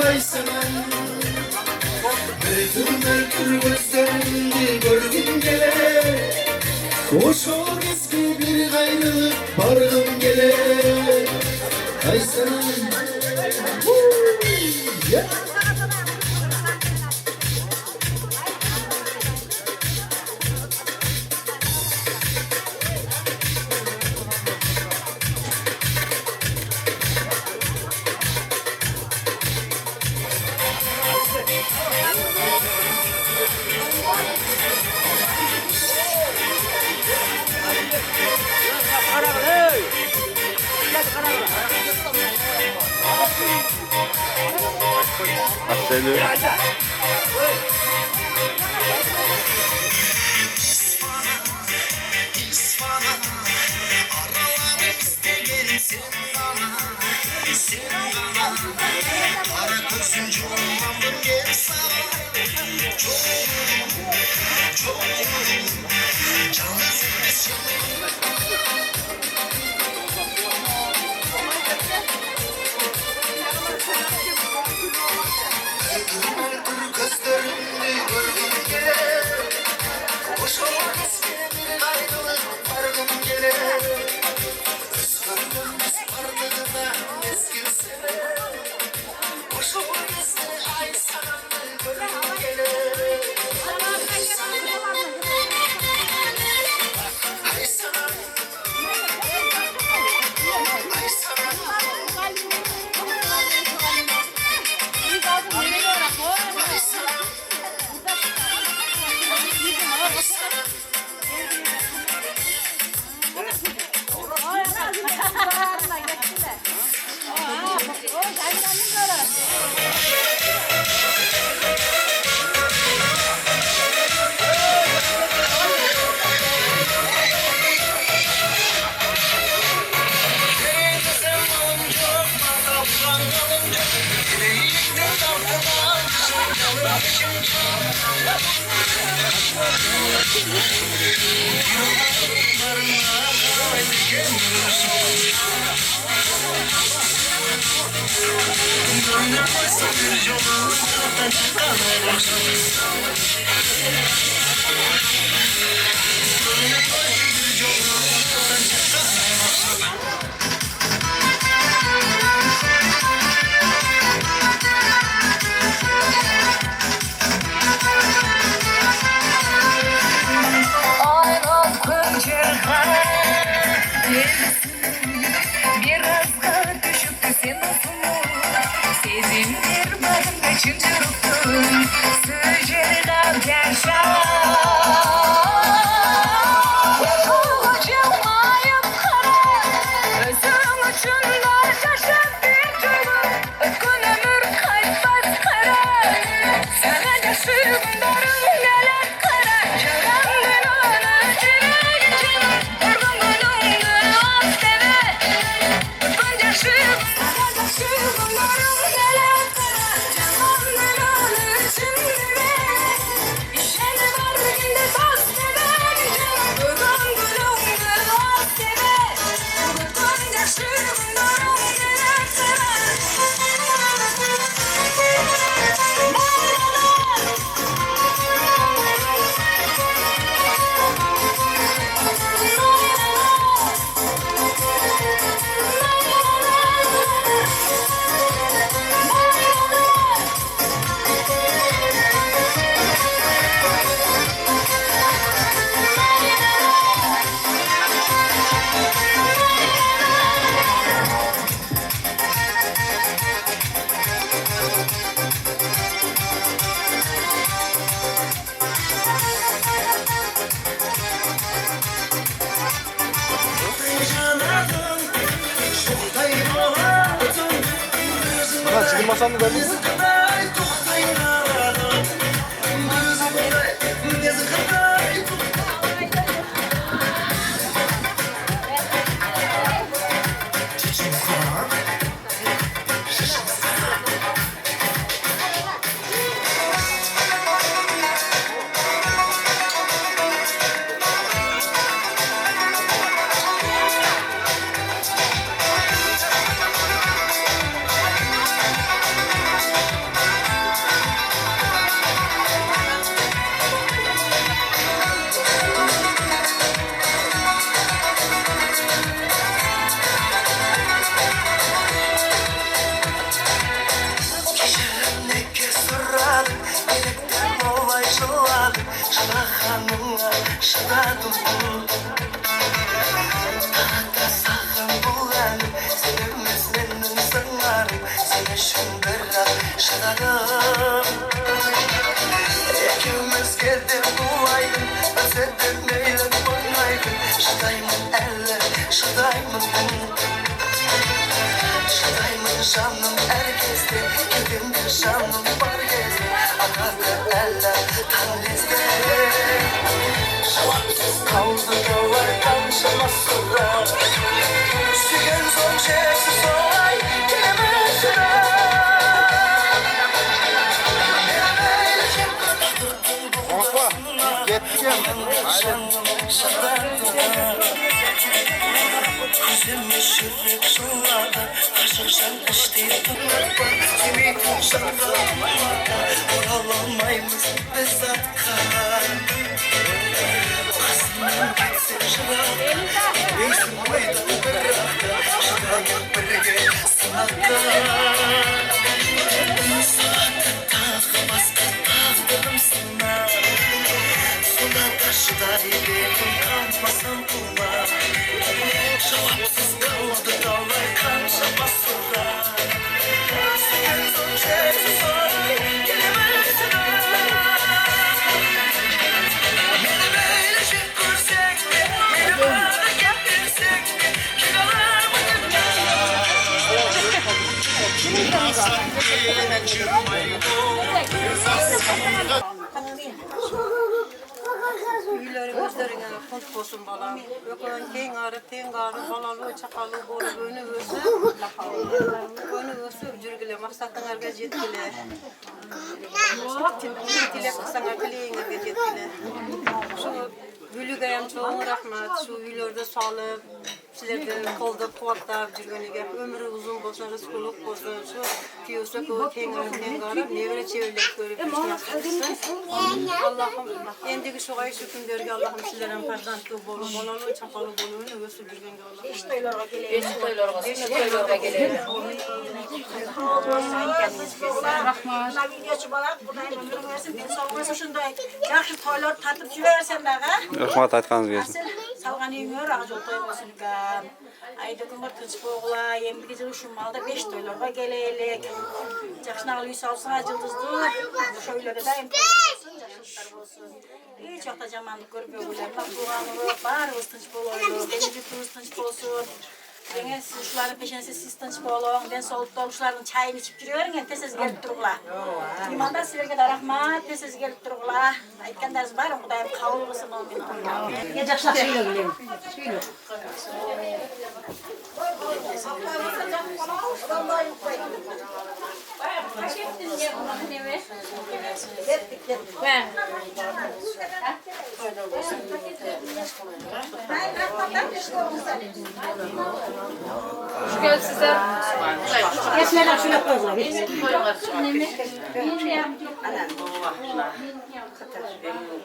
Ay selam. Mekür gözlerinde görgün gele. Hoş olur eski bir gayrılık bargın gele. Ay selam. Yeah. İsfana, aralarım isterim sen bana. Kara gözün çoğunlandım gel sana. Çok canı sevmesin. Gözlerinde görgün gel. Hoş olan isminin ayrılık vargın gele. Özgürlüğümüz varlığına eskilsene. Hoş olan ismini ay sananlı görgün gele. Ay sananlı. Ay sananlı. Thank you. Aynen pencereden biraz da düşüp de sen olsun. Sezimler benim üçüncü ruhum. Sıcağına yaşa. Yapılacağım ayıp kara. Özüm uçunlar taşıp bir duygu. Ötkün ömür kaybaz kara. Sana yaşım darım neler kara. Canımdır onu çürüyünce. Vurgunluğunu al seve. Ötkün yaşım. Sana yaşım darım neler kara. Canımdır onu çürüyünce. İşine var günde toz seve. Vurgunluğunu al seve. Ötkün yaşım darım neler kara. Ana çizim masanı gördün mü? Canım herkeste, gidimde canım var gezde. Akardı eller tanrızde. Şavapsız kaldı yollar karşıma sıra. Sügen son çeksiz olay gelemezler. Konuşma. Gittim. Yüzümü şürrek sularda taşırsan isteydim. Kimi tutsandı oralanmayımız bezatka. Aslından gitsin şırak. Neysin meydan bırakta. Şırak birge sınakta. Saatte tak baskı taktırım sana. Suda taşlar yedim kalmasam kullar. Cevapsız kaldı dağlar karşıma sıra. Sen son çeksiz olay gelemezsin. Beni böylece görsek de, beni böyle getirsek de, kiralar mı Üyleri gözlerine kunt olsun balam. Ökön keng ağrı, ten ağrı, balalı, çakalı, bolu, önü ösü. Önü ösü, жүргіле, мақсаттыңарға жеткіле. Тілек қысаңа тілейіңерге жеткіле. Şu sizlerden çok rahmet. Şu uylerde sağlık, sizlerden kolda kuvvetlap жүргeniге ömrü uzun bolsun, rızkılık bolsun. Şu kiyosda köy kengarıp nevere çevirler görüp Allah'ım endigi şoğay şu günlerge Allah'ım sizlerden farzandlı bolun, bolalı, çakalı bolun, ösüp жүргенге Allah'ım. Beş toylarga gelelim. Rahmat. Videoçu balak, Kudayım ömrün versin, ben sağlığı şunday. Yaxşı toylar tatып жіберсем дағы. Rahmat aytqaningiz kelsin. Салған үйіңер ақ жол той болсын кәм. Айды күмір тынш болғыла, ембігі жылы үшін малда 5 тойларға келелік. Жақшынағыл үй салсыңа жылдызды. Шөйлері дайым той болсын, жақшылықтар болсын. Hiç yoqda жамандық көріп өгілер. Туғанылық, барымыз тынш болайлық, жұртымыз тынш болсын. Және siz uşuların peşinesi siz tınç bolun, ben solukta uşuların çayını içip жүреріңен, tesiz gelip durgula. İmanda sizlerge de rahmat, tesiz gelip durgula. Aytkandarız barım, Kudayım kabul kılsın o meni. Ne жақсылап сөйле білем. Сөйле. Şükür size. Esmerler şöyle koydular.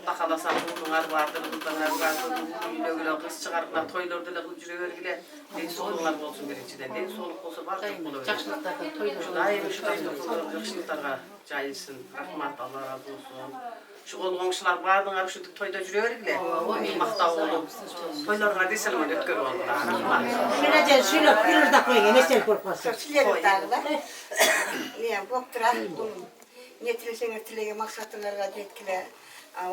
Bakalasam bunlar vardır, bunlar vardır. Güle kız çıkarıp toylarda da hücre vergiler. Den soluklar olsun birinciden. Den soluk olsa bardak olur. Жақсылықтарға тойлар. Daim şu жақсылықтарға жайылсын. Rahmat, Allah razı olsun. Şu olğançılar bardığlar şu toyda жүре vergiler. Maqta olup. Toylarga deselim ötkör oldu. Rahmat. Şöyle söyle, bir de koyun, esel korkmasın. Sizlerge dağılar. Ne bok turar bulun. Ne tilesene tilege maksatlarga jetkile.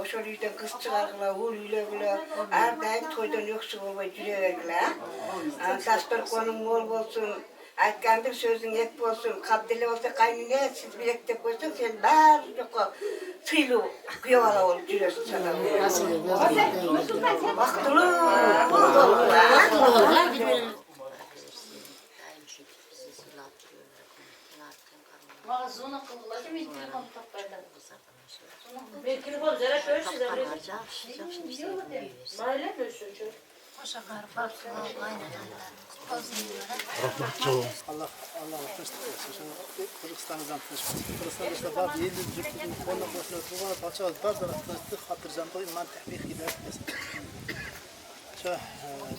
Oşol үйден kız çıkargıla, ul ülegile. Her daim toydan yoksu olmay jüre vergile. Dastorkonun mol bolsun. Aytkandır sözün et bolsun. Kabdili olsa kaynine siz bilek dep koysan sen bar yok sıylı kuyuvala olup jüresin sana. Vaktılı. Mağazını kıldılar ki ben telefonu toplaydım. Ben telefonu zara şöyle Mahalle mi ölçüyor? Allah tınçlık versin. Şimdi Kırgızistan'dan tınçlık. Kırgızistan'da var 50 Türk'ün onunla başına tuğana parçalı bazıları tınçlık hatırcan toy man tehbih gider. Şu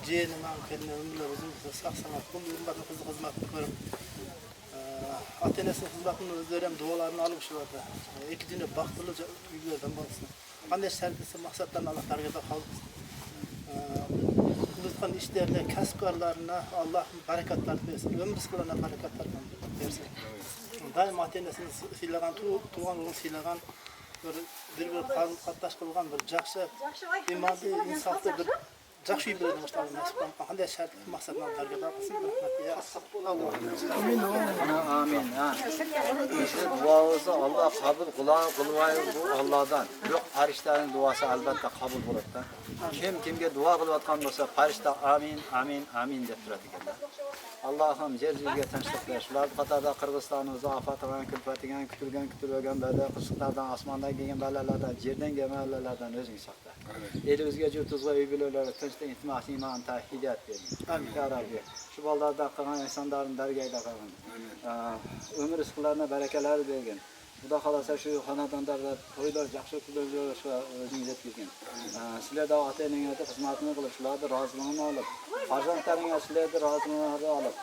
ciğenim kendine ömürler uzun saksamak bu ümmetin hizmetini görüp Atenesinin hizmetini özlerem dualarını alıp şu orada. İki düne baktılı üylerden baksın. Qanday şartlısı maksatlarını Allah targıda kaldırsın. Kılıçkan işlerine, kasıpkarlarına Allah berekatlar versin. Ömür sıkılarına berekatlar versin. Daim atenesini silagan, tuğan oğlun silagan, bir katlaş kılgan, bir jakşı, imanlı, insaflı bir jakşı iyi biledim işte. Qanday şartlı maksatlarını targıda kaldırsın. Amin. İşte duamızı Allah kabul kılmayı bu Allah'dan. Yok farişlerin duası elbette kabul bulur. Kimge dua kılayotgan olsa farishta amin amin amin deb turadi ekanlar. Allohim yer yuzga tinchlik ber. Shular qatorida Qirg'izistonimizni ofatidan, kulfatidan, kutilgan bala qiziqlardan, osmondan kelgan balalardan, yerdan kelgan balalardan o'zing saqla. Elimizga yurtimizga uy bilan tinchlik, itmoq, iymon, hidayat ber. Amin. Ya Rabbi. Shu ballarda qilgan insonlarning dargohida qilgin. Ömür rizqlarini barakalar bergin. Xudo xolasa shu xonadonlarda to'ylar yaxshi qilib o'zingiz yetkazgin. Sizlarda ota-onangizga xizmatini qilib, shularni roziligini olib, farzandlaringiz sizlarni roziligini olib,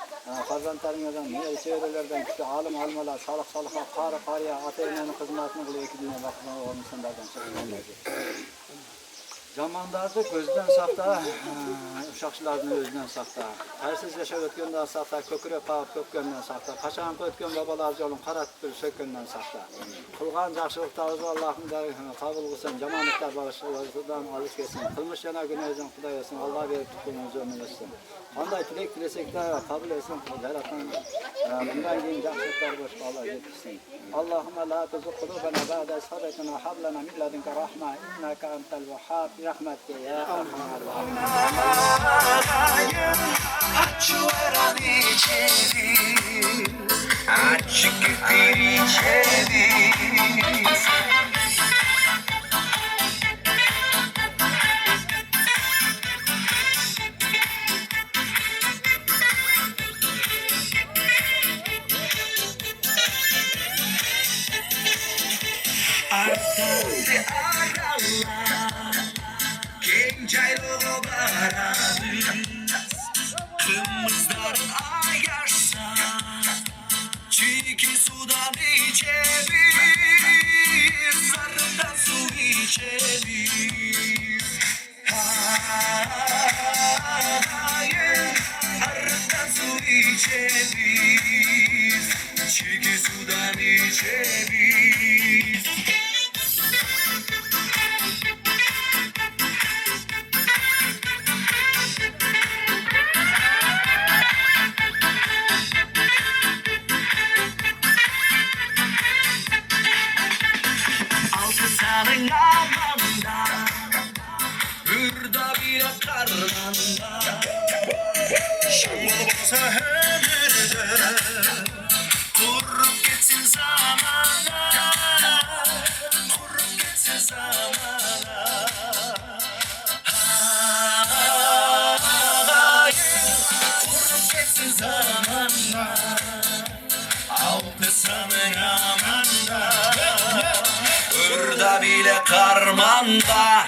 farzandlaringizdan nevaralardan kuchli olim olmalar, solih qoriya ota-onangizning xizmatini qilib, ikki vaqtdan insonlardan chiqmaydi. Zamanlarda gözden sakla, uşaqçılarını özündən sakla. Tərsiz yaşab ötkəndən sakla, kökürə qağıb köpkəndən sakla. Qaçan ötkən babalar yolun qaratıb bir sökkəndən sakla. Qılğan yaxşılıqlarınızı Allah'ın da qabul qılsın, camanlıqlar bağışlarından alış geçsin. Qılmış yana günəyizin Xuday olsun, Allah verib tutduğumuzu ömür etsin. Qanday tilek tileseklər qabul etsin, yaratan. Bundan keyin yaxşılıqlar boşqa Allah yetkizsin. Allahümme la tuzigh qulubana ba'da idh hadaytana hab lana min ladunka rahma innaka antal vahhab. Rahmetli ya Erhamer Açık bir içeri Yaylığa vararız Kımızların ayaşsa Çiki sudan içeriz Zarından su içeriz Hayır Arından su içeriz Çiki sudan içeriz Senin amanda Hürda bile karnında Şamlı olsa ömürde Kurup gitsin zamana Kurup gitsin zamana Kurup gitsin zamana Altı senin amanda Hürda bile karmanda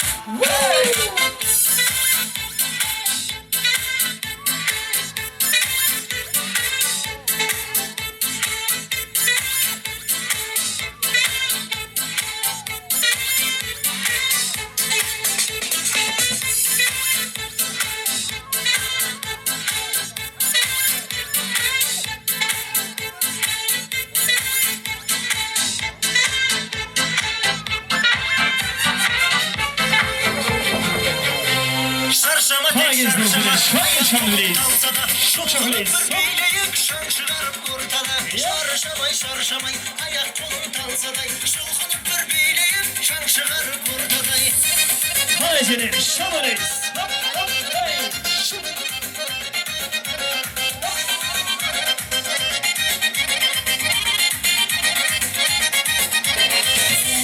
Şarşamay ayak kolun talsaday Şulkunup bir bileyim şan çıkarıp ortaday Haydi şamarız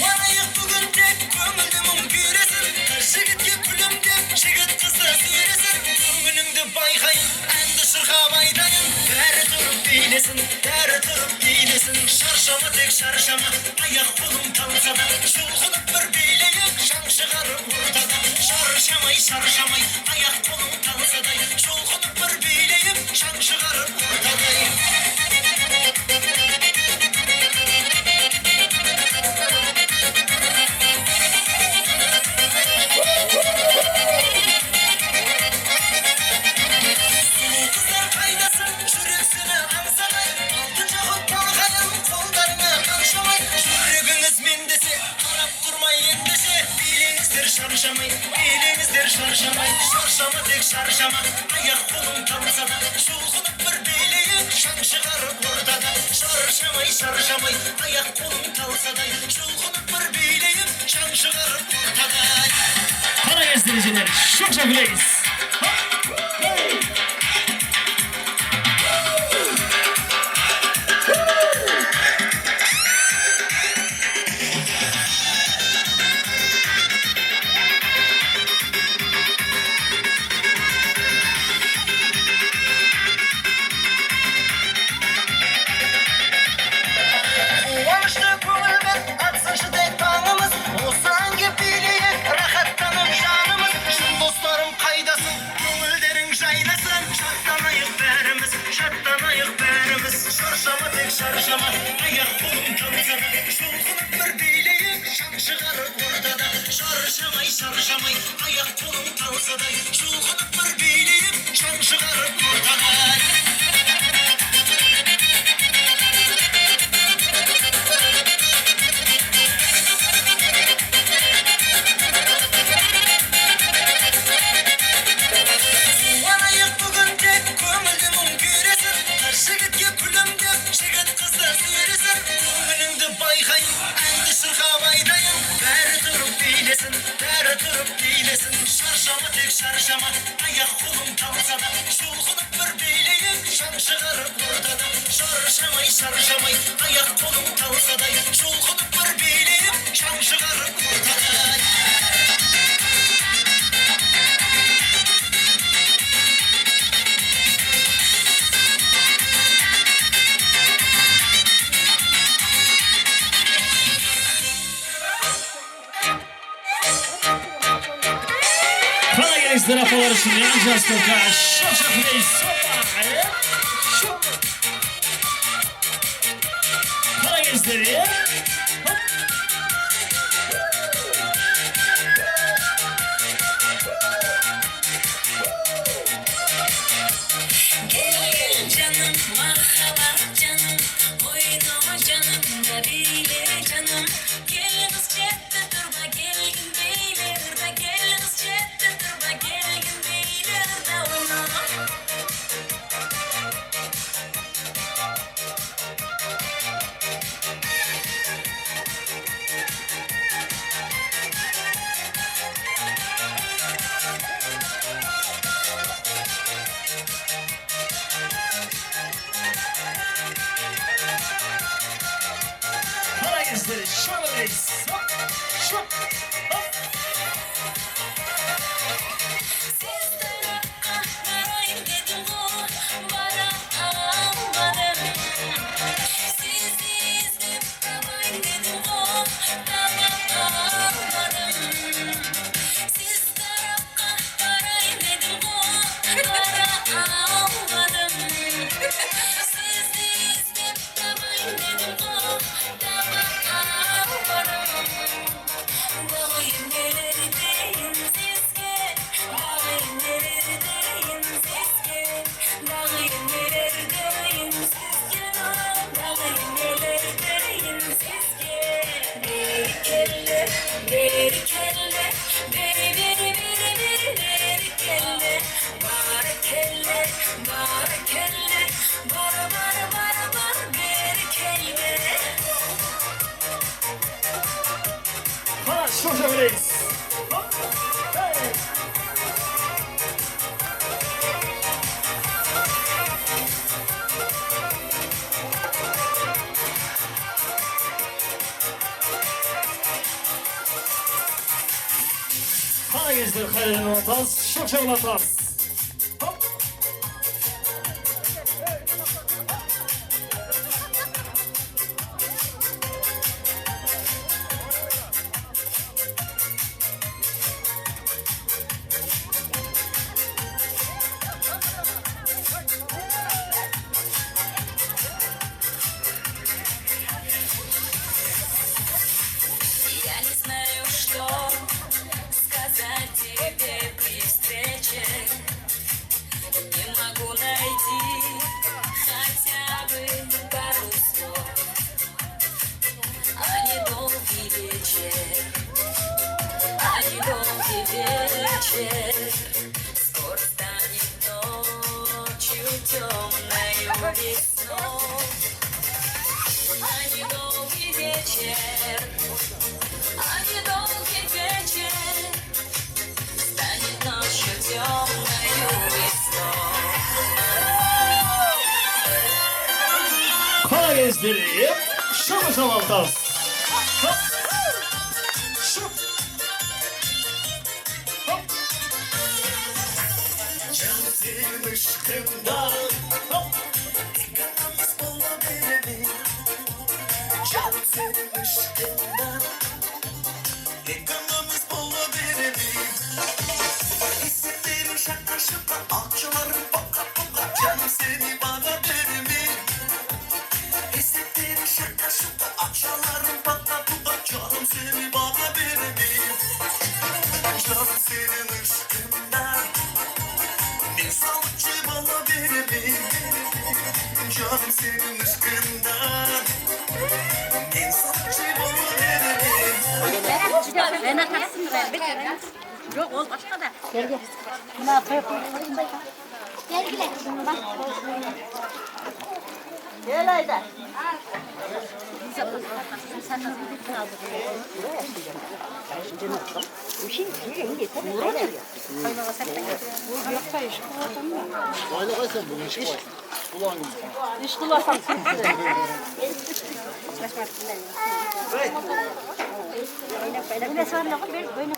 Varayık bugün tek kömüldümün güresin Şigitke külümde şigit kızla süresin Kömülümde baykayın endi şırkabaydayın Deri durup bilesin Şarşama tek şarşama ayak kolum talsada Şulkunup bir bileyim şan çıkarıp ortada Şarşamay ayak kolum talsada Şulkunup bir bileyim şan çıkarıp ortada Şarşama tek şarşama ayak kolum talsada Şulkunup bir bileyim şan çıkarıp ortada Şarşamay ayak kolum talsada Şulkunup bir bileyim şan çıkarıp ortada Para gezdiriciler çok güleyiz Şarşama ayak kolum talsada Şulkunup bir bileyim şan çıkarıp ortada Şarşamay ayak kolum talsada Şulkunup bir bileyim şan çıkarıp ortada Varayık bugün tek kömüldümün güresin Şigitke külümde şigit kızla süresin Kömülümde baykayın endi şırkabaydayın Deri durup bilesin Şarşama tek şarşama ayak kolum talsada Şulkunup bir bileyim şan çıkarıp ortada Şarşamay ayak kolum talsada Şulkunup bir bileyim şan çıkarıp ortada gençler afalar için yanacağız toka. Şok şaklayız. Şok. Para gençleri. Gel canım, merhaba canım, oynama canım, birileri canım. Gel kız cepte durma, gelgin beyler de, gel kız cepte durma, gelgin beyler de oynama. Para gençleri. Şamanayız. Şok. Sizlere kahramayım dedim o, varamadım. Sizi izleyip kabayım dedim o, varamadım. Sizlere kahramayım dedim o, varamadım. Sizi izleyip kabayım dedim o, varamadım. Bağlayın nerelerdeyim sizge, bağlayın nerelerdeyim sizge, bağlayın nerelerdeyim sizge, bağlayın nerelerdeyim sizge. Beri kelle, beri kelle, beri kelle, bara kelle, bara beri kelle. Para şok şaklayız. Para gençleri hayırlı olmaz. Şok şaklatmaz. Я не знаю, что сказать тебе при встрече. Не могу найти хотя бы пару слов. А недолгий вечер, скоро станет ночью темною весной. А недолгий вечер, станет ночью темною весной. Para gençleri. Şok şaklatmaz. Şok. Canım senin ışkından Yıkanamaz olabilirim Canım senin ışkından Yıkanamaz olabilirim Hissettiğim şaka şaka Alçalarım baka baka Canım seni bana veririm Hissettiğim şaka şaka Alçalarım baka baka Canım seni bana veririm Canım senin ışkından İnsanlıkçı bana veririm Canım senin ışkından İnsanlıkçı bana veririm Ben atasın ver bir kere. Yok ol başka da. Gel gel. Ne yapıyor? Gel gel. Bak. Gel Ayda. Sen nasıl bir kaldın? Şimdi nasıl? Bu şey bir getir. Öyle. Kaynağa sen de. Bu yok da iş kullanın mı? Öyle koysan bunu iş koy. Kulağın. İş kullansan sen. Böyle sonra böyle.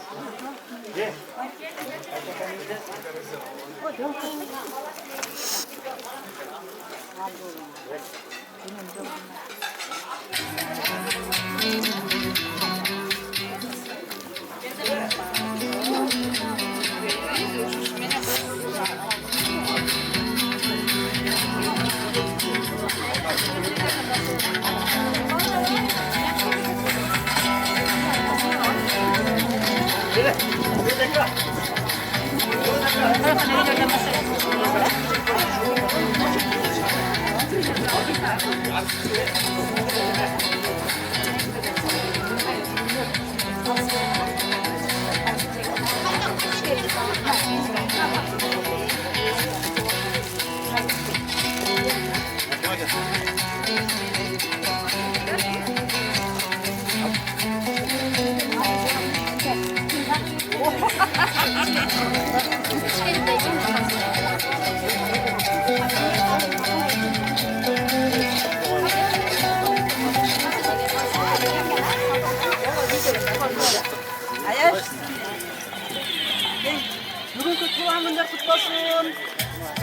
Bugünkü tuğan günler kutlu olsun.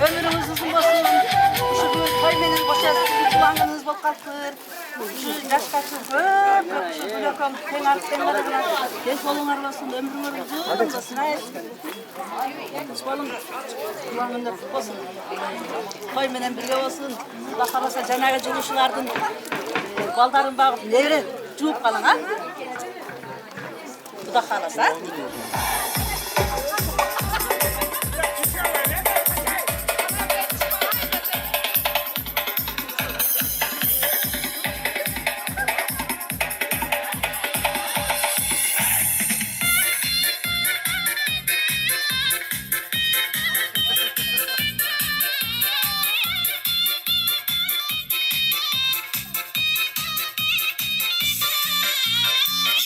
Ömrünüz uzun olsun. Şu gün toy menen boşasın. Tuğan gününüz bol kalkır. Şu yaştaşın köp şu blokom teң arttenler bilen genç bolуңар olsun. Ömrüңөр uzun olsun. Genç bolуңар. Tuğan günler kutlu olsun. Toy menen birge olsun. Allah kalasa janagı juguşulardын балдарын багып небере жууп калың, а? Кудай kalasa.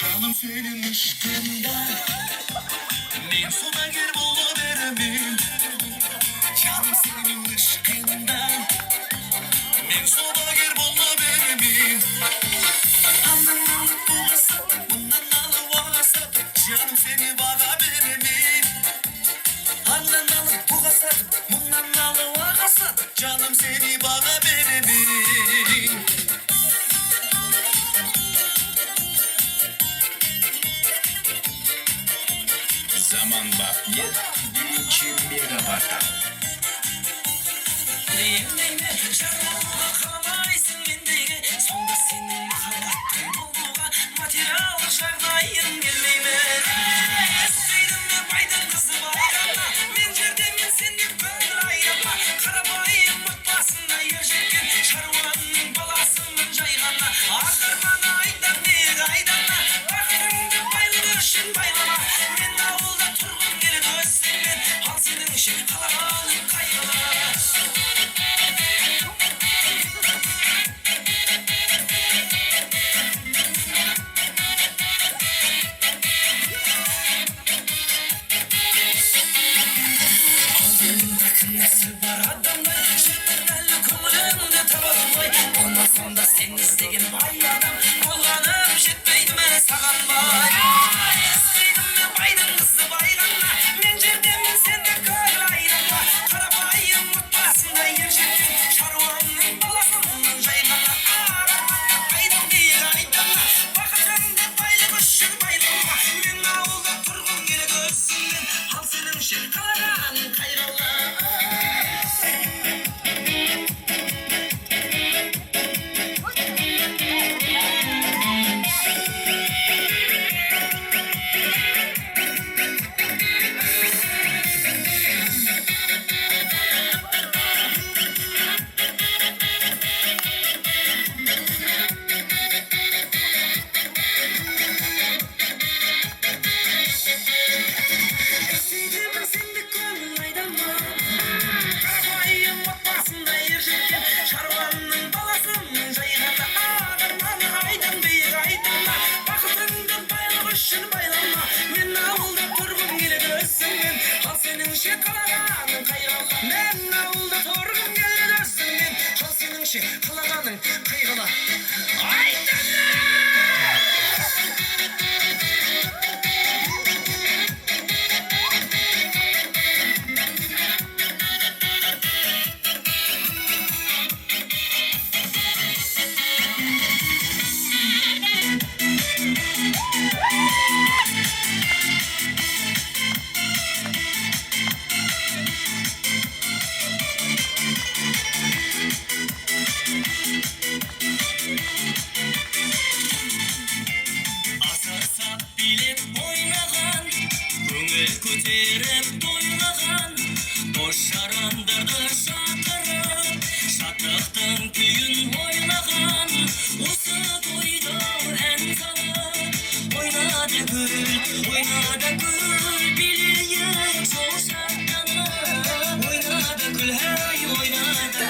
Canım senin ışkında men sodager bola beremem. Canım senin ışkında men sodager bola beremem. Andan alıp bulasa, bundan alıp varasa, canım seni baga beremem. Andan alıp bulasa, bundan alıp varasa, canım seni baga beremem. Zaman bak yer, bilinçim bir kabarta. Leyimleyme, şarabına kalaysın mendeyge. Sonda senin kabattın bulduğuna, material şardayın gelmeyme. Esseydin mi baydın kızı bayramla, men жердемін сенден көңіл айырма. Қарабайым отбасында ержеткен, шаруаның баласымын жайғана. Ақырманы айдан бері айдана, бақытыңды байлығы үшін байлама. Мен ауылда тұрғым келеді өссеңмен, ал сенің үшін қалағаның қайғыла. Алдыңда кінәсі бар адамдар, жүрген әлі көңіліңді таба алмай. Болмасам да сен іздеген бай адам, болғаным жетпейді ме саған бай. Естейдім мен байдың қызы байғанна, мен жердемін сенде көңіл айырма. Қарабайым отбасында ержеткен, шаруаның баласымын жайғана. Арманға айдың биік айдана, бақытыңды байлық үшін байлама. Мен ауылда тұрғым келеді өссіңмен, ал сенің үшін қалағаның қайрала. Естейдім сенде көңіл айдама, қарабайым отбасында ержеткен, шаруаның баласымын жайғана. Арманы айдан биік айдана, бақытыңды байлық үшін байлама. Мен ауылда тұрғым келеді өссіңмен, ал сенің ше қалағаның қайғыла. Мен ауылда тұрғым келеді өссіңмен, ал сенің ше қалағаның қайғыла. Айдана! Асырсап билеп ойнаған, көңіл көтеріп тойлаған. Boş şarandırdı şatırı, şatlıktın köyün oynagan, usu toyda en salı. Oynadı gül, biliyik sol şarttanı. Oynadı gül, hey oynadı.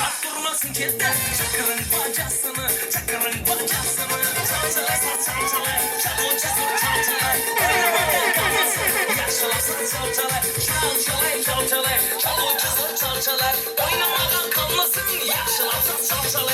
Attırmasın kezde, çakırın bacasını, çakırın bacasını. Çalçala sat çalçala, çalonçası çalçala. Oynadı kalmasın, yaşalasın çalçala. Çalçala, çalçala, çalonçası çalçala. Oynamadan kalmasın, yaşalasın çalçala.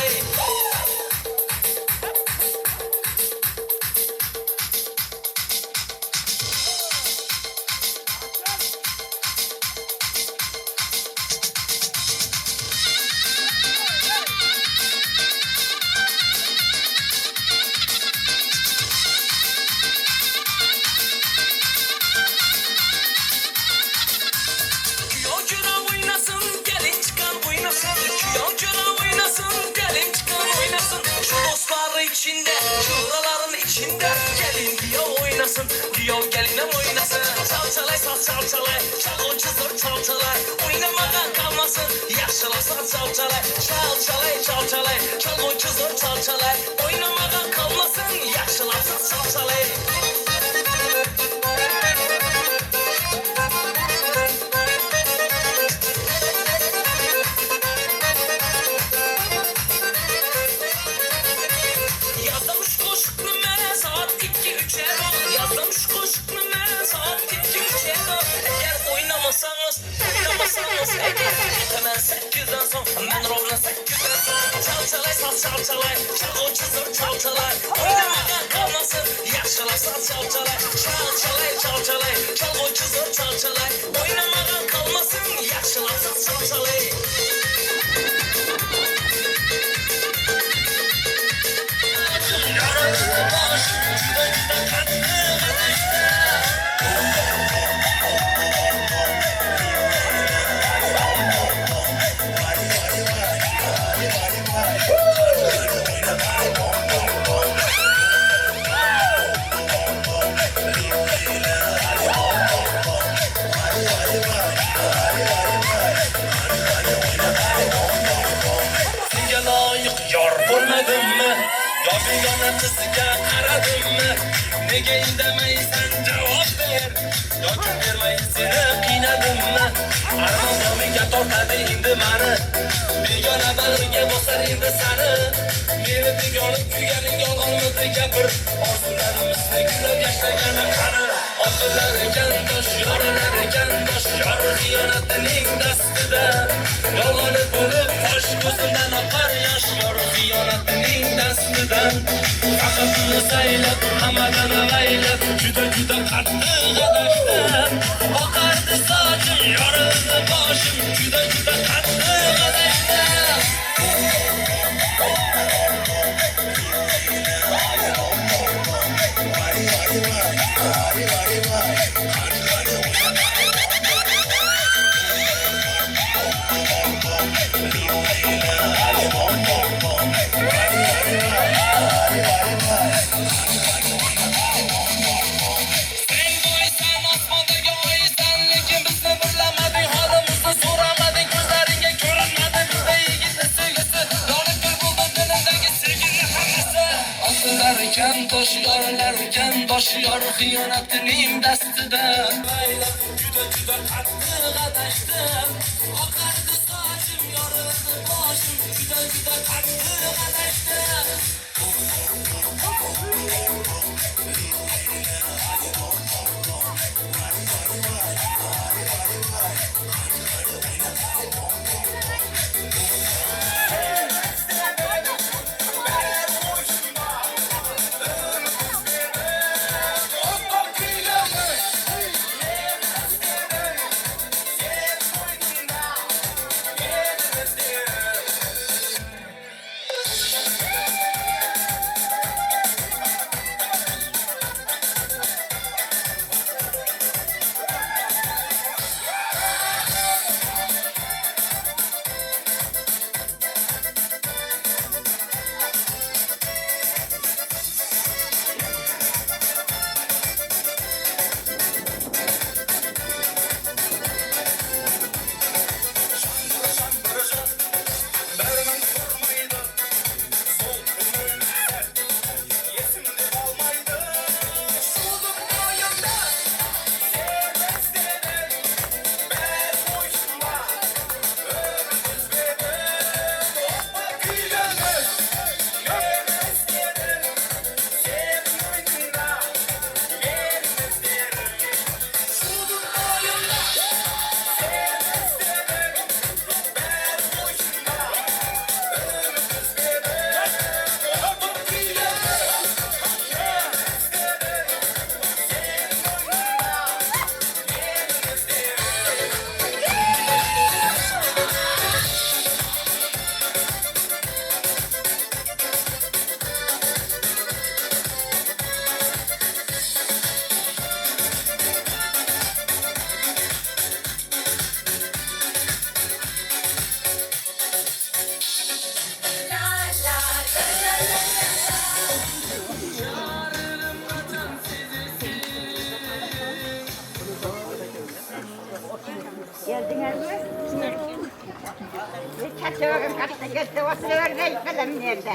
İçinde, şuraların içinde gelin diye oynasın, diyor gelinem oynasın. Çalçalay, çalçalay, çalonçu zor çalçalay. Oynamadan kalmasın, yaşalarsan çalçalay. Çalçalay, çalçalay, çalonçu zor çalçalay. Oynamadan kalmasın, yaşalarsan çalçalay. Hemen 8'den son, hemen robla 8'den son. Çalçalay, çalçalay, çalonçu zor çalçalay. Oynamadan kalmasın, yaşalarsan çalçalay. Çalçalay, çalçalay, çalonçu zor çalçalay. Oynamadan kalmasın, yaşalarsan çalçalay. Senga loyiq yor bo'lmadimmi? Yo begona qizga qaradimmi? Nega indamaysan javob ber? Yoki bermay seni qiynadimmi? Armonimga tortadi endi mani, begona bag'riga bosar endi sani. Meni begona kuyganing yolg'onmidi gapir, orzularimizni gullab yashlagani qani? Oqilar ekan dosh, yorilar ekan dosh, yor xiyonatining dastida. Yolg'oni bo'lib qosh ko'zimdan oqar yosh, yor xiyonatining dastidan. Faqat uni saylab, hammadan avaylab, juda qattiq adashdim. Oqardi sochim, yorildi boshim, juda qattiq adashdim. Tosh yorlarkan bosh yor xiyonatining dastida. Juda qattiq adashdim. Oqardi sochim, yorildi boshim, juda qattiq adashdim. Geldiniz mi? Çatı kaçta geçti, oturuyor da falan nerede?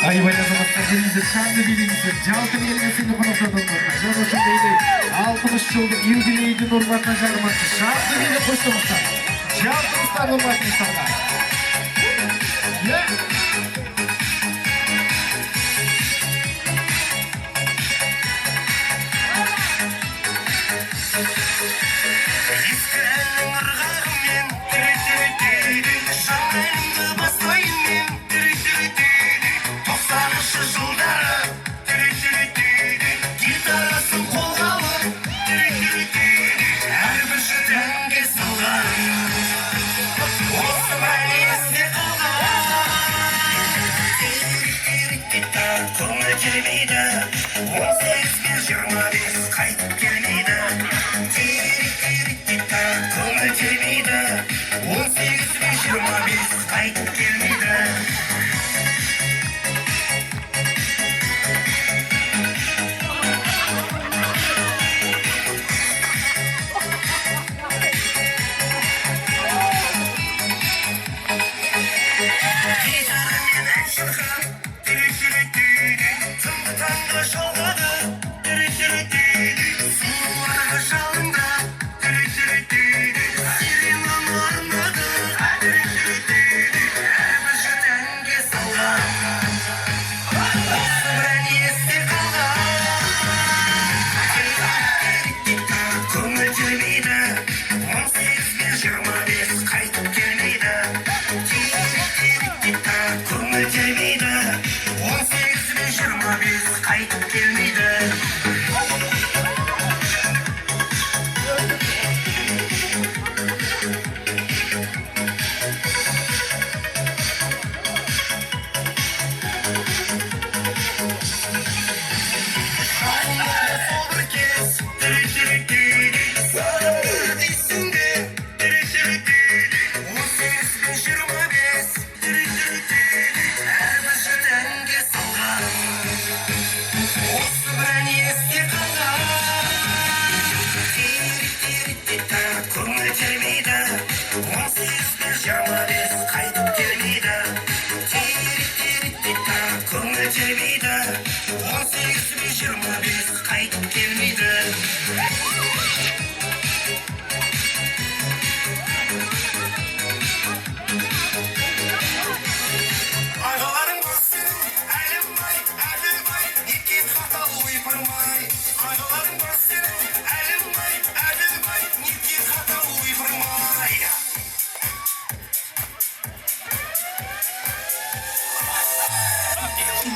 Ayıp ayazamazlarınızı, şanlı bilinizin, жалқын елмесini қонақжадыңызға, жаношын бейлі, 60 жылдық юбилейдің ұрматына жарымасы, шанlı бейлі қоштымыздар, жалқыныстар ұрматын insanlar.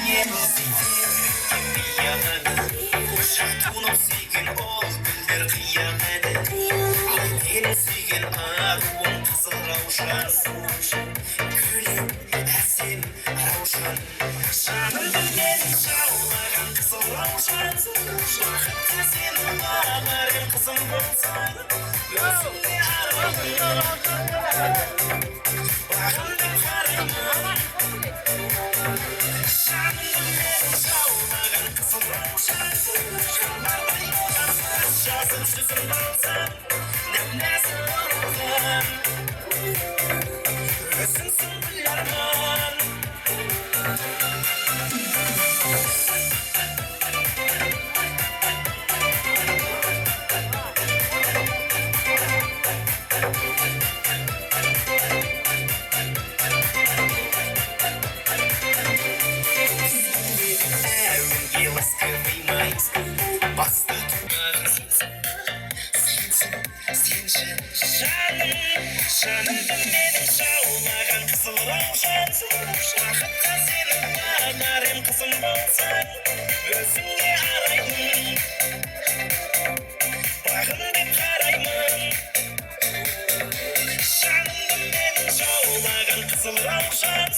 yeni sitir gibi yağını Uşak tuğunup suygun ol güller kıyamadı Aldeni suygun aruvun kızıl ravuşan Gülüm əsim ravuşan Şanırdım beni şavlagan kızıl ravuşan Vakıtta senin bağların kızım bulsan Gözümde arayın Bağımda karayman Şanırdım beni şavlagan kızıl ravuşan Şanlardan yolasın şazım süzüm bulsan Nemlesin bulsan Özünsün billerman Bastı Şanırdım benim şavlagan kızıl ravuşan Vakıtta senin bağların kızım bulsan Gözümde arayın Bağımda karayman Şanırdım benim şavlagan kızıl ravuşan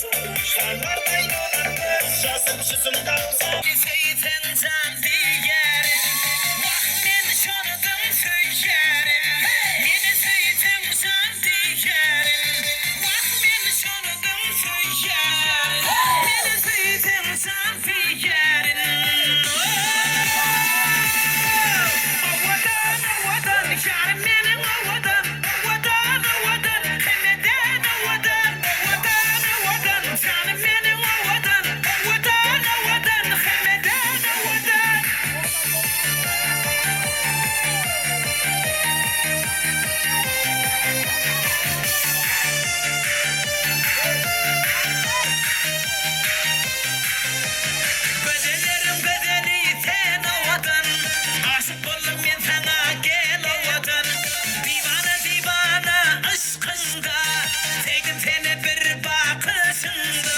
Şanlardan yolanır şazım şuzum davsan Seyten can diyerim Vah men şanadım söylerim Yine seyten can diyerim Vah men şanadım söylerim Yine seyten can diyerim Ovadan ovadan yarim benim ovadan Ovadan ovadan hemeden ovadan Ovadan ovadan canım benim ovadan Ovadan ovadan hemeden ovadan Bedelerim bedeli ten ovadan Aşık oldum ben sana gel ovadan Divana divana aşkında Sevdim seni bir bakışında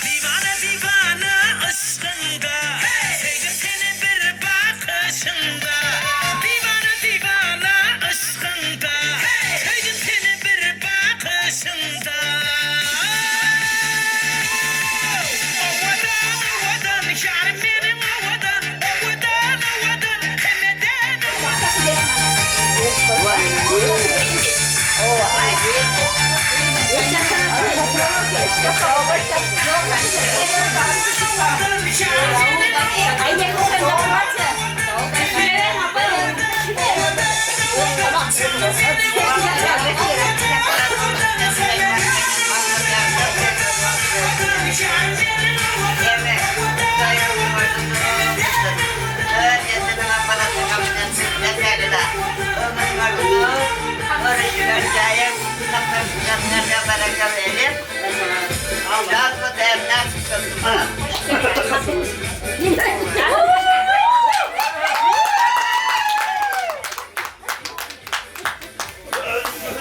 Divana divana aşkında Sevdim seni bir bakışında Divana divana aşkında Sevdim seni bir bakışında Ovadan ovadan yarim benim ovadan Ovadan ovadan hemeden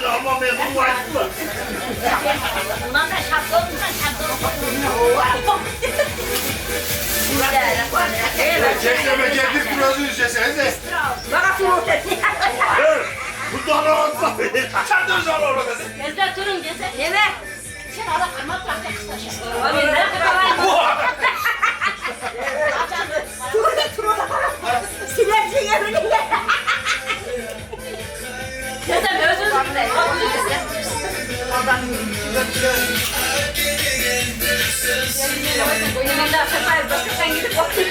Ama ben bu açtım. Çekleme geldik biraz yüzesenize. Bu da ne oldu? Sen de uzan orada. Gezde durun gezde. Evet. Sen ala kalmak bırak da kısa. Abi ne Silersin yerini ye. Gezde gözünü tutayım. Oyunun da sefer başka sen gidip bakayım.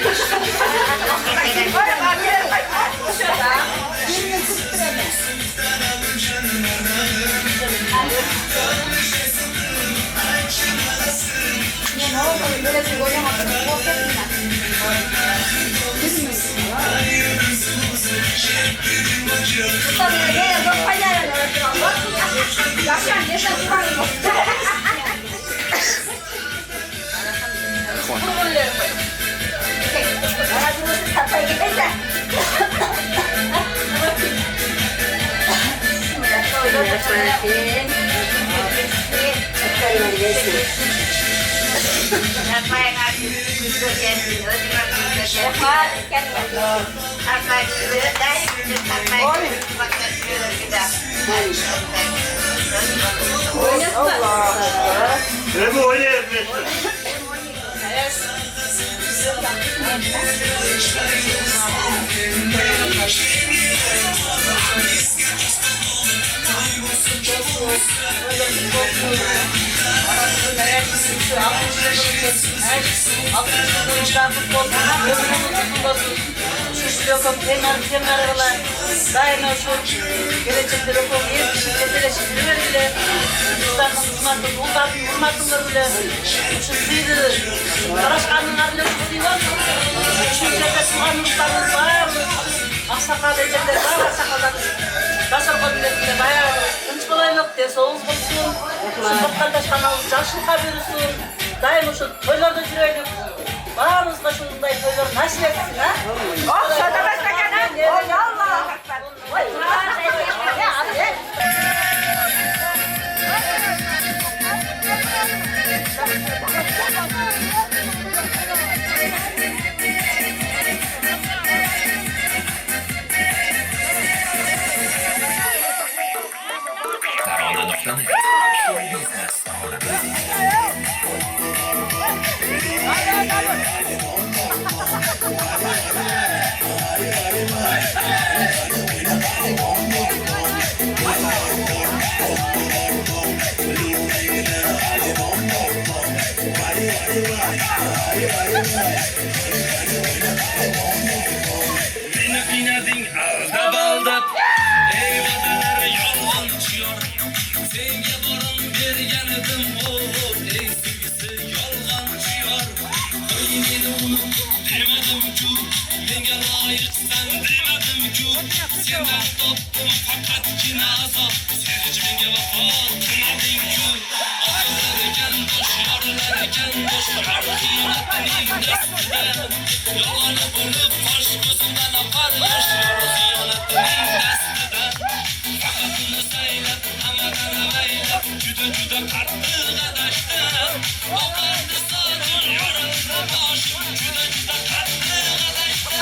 Ne oldu? Böyle bir oynamadın. Tabii ne? Yok paylar. Yaşar yaşar duvarım. Aracımızı satayım giderse. Şöyle koyalım. Ne bu oynayabilirsin? Daima şu gelecekte reformu yeterleştirir bile. Kızlarının kızmartın, vurmartınlar bile. Şu sıydı, Karaşkanlılar bile tutuyor. Şu yerde tuhanlıklarımız var. Aksakal ederler var, aksakallar. Başar kabiletinde bayağı hınç kolaylık diye soğuz bulsun. Şu bakkandaş kanalımız yaşlığa verirsin. Daima şu toylarda yüreğlik. Bağımızda şunday toylar nasıl etsin ha? Oh, şurada başbakan ha? Oh, Allah! Oy, Beni kıynadın aldap aldap. Eyvadalar yollanışıyor. Senge borun bergenidim oğul. Ey sevgisi yollanışıyor. Koy beni unut demedim ki. Benge layıksan demedim ki. Senden toptum fakat yine azap. Sevci benge vefat kınadın ki. Ağlarken boş yorlarken boş hıyanetinin destiden. Yalanı bulup hoş gözünden akar yaşıyor hıyanetinin destiden. Fakatını seylep amadana veylep cüde cüde kartı kadaştım. Bakardı saçın yoruldu başım cüde cüde kartı kadaştım.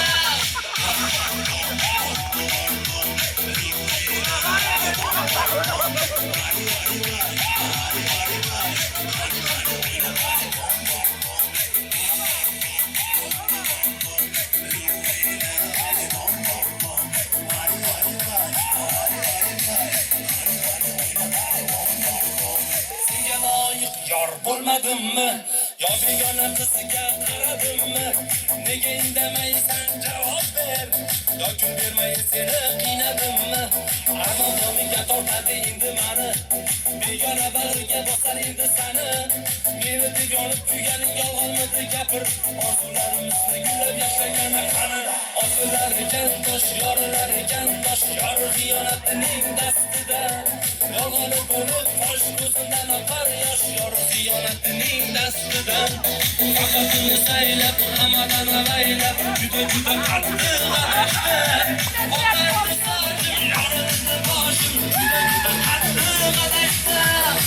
Yar bulmadın mı? Ya begane kızıga karadın mı? Nege indemeysen cevap ver. Ya gün vermeyi seni kıynadım mı? Armağanımıga tortadi indi mani. Begane bag'riga bosar indi sani. Meni digonib kuyganing yolg'onmidi gapir. Orzularimizni gullab yashagani qani? Orzular ekan tosh, yorilar ekan tosh. Yor xiyonatining dastida. Yolg'oni bo'lib tosh ko'zidan oqar yosh. Yor xiyonatining dastidan. Faqatini saylab, hammadan avaylab, juda juda qattiq adashdim. Oqardi sochim, yorildi boshim, juda juda qattiq adashdim.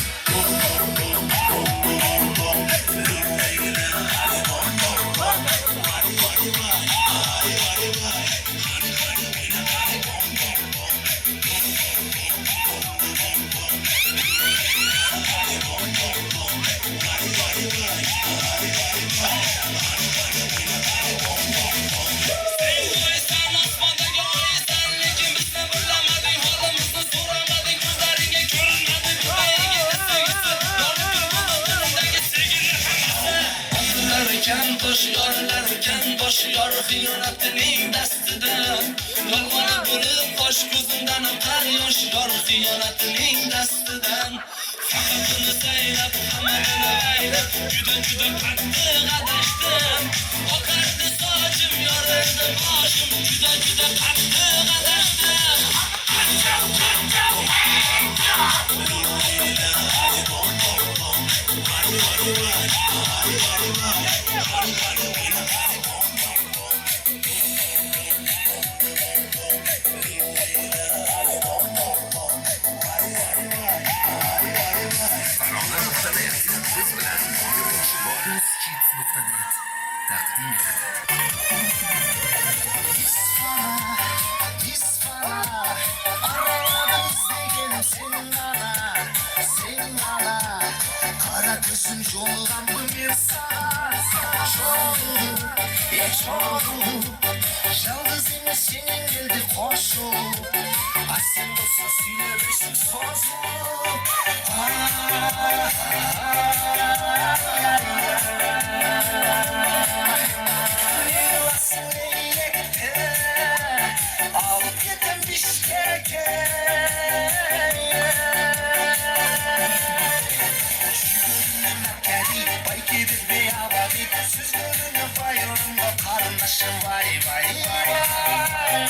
Yorlarken boş yor xiyonatining dastidan. Yolg'oni bo'lib qosh ko'zimdan oqar yosh. Yor xiyonatining dastidan. Faqatini saylab, hammadan avaylab, juda juda qattiq adashdim. Oqardi sochim, yorildi boshim, juda juda qattiq adashdim. Biz bilan Kara kızın yoldan bu insan çoğu, çoğu. Yıldızın senin geldi koşu. Asil olsa söylemişsin sözü. Yılasın eylekte, alıp yedim Bişkek'e. Sözlerine bayılma kardeşim vay vay vay.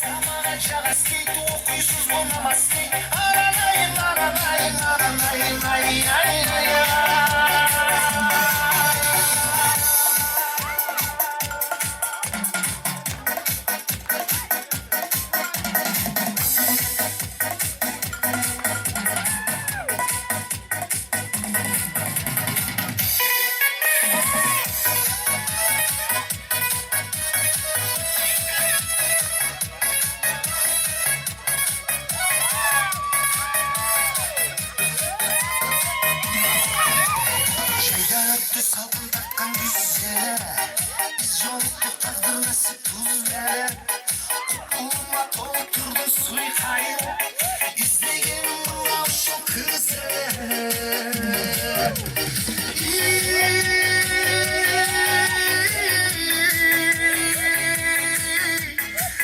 Zamana çağası okuysuz olmaması. Aranayın aranayın aranayın ay ay ay. Salkın takkan güzel. Biz yolluktuk takdir nasip tuz ver. Kuluma doldurdum suyu kayır. İzleyenim av şu kızı.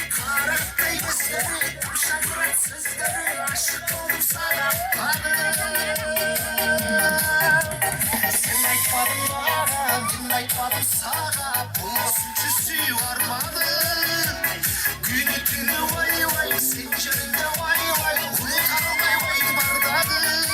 Karaktay gözleri, şakrat sözleri. Aşık oldum sana aytmadım sana, bulmasın küsü varmadı. Günü tünü vay vay, zincirinde vay vay, unutalmay vay bardadı.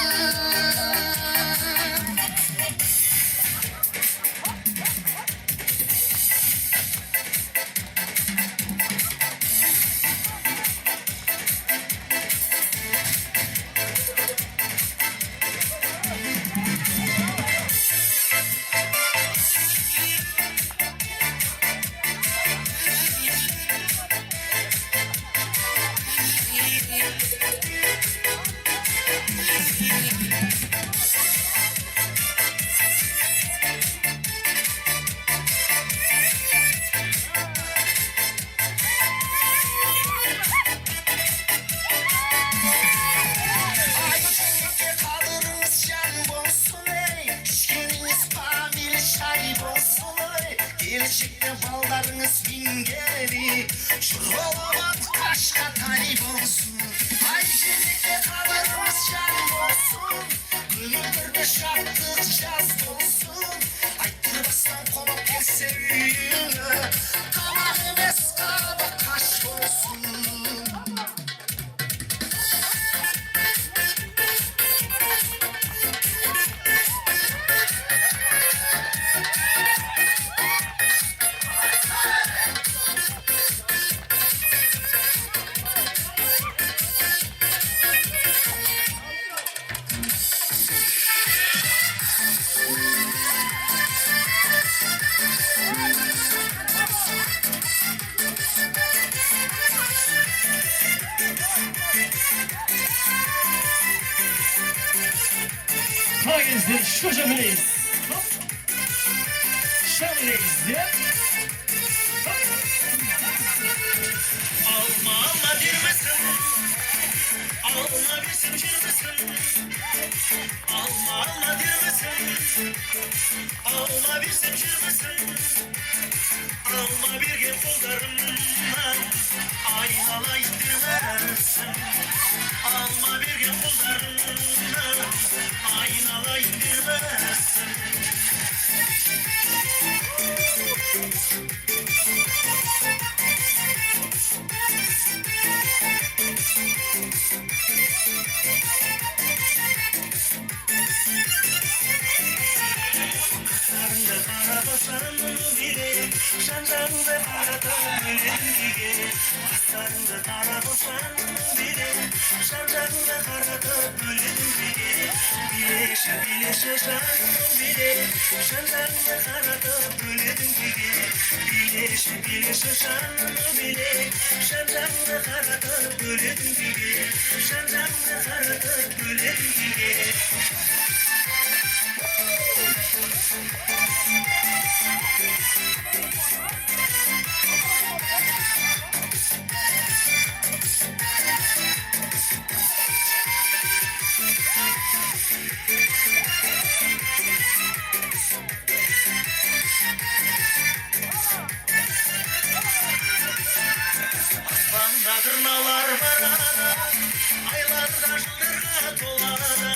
Gerçekten ballarınız bin geri. Şuralamak başka tayip olsun. Ayşelikle kalırımız can olsun. Gülümdürde şartlık caz olsun. Ayttırmasdan konup gelse büyüğüne. Kama hemes kaba kaş olsun. Magazin şuşabiliriz. Şabiliriz diye. Alma alma dirmesin. Alma bir simşirmesin. Alma alma dirmesin. Alma bir simşirmesin. Alma bir gün kollarımdan. Aynala indirmesin. Alma bir gün kollarımdan. Aynala indirmesin. Karında karada yaşasanı bile Şancağında karatıp güledim diye Aslarında tarafısan bile Şancağında karatıp güledim diye Bileşe bileşe şanlı bile Şancağında karatıp güledim diye Bileşe bileşe şanlı bile Şancağında karatıp güledim diye Şancağında karatıp güledim diye Aspanda tırnalar var arada Aylarda yıldırga tolara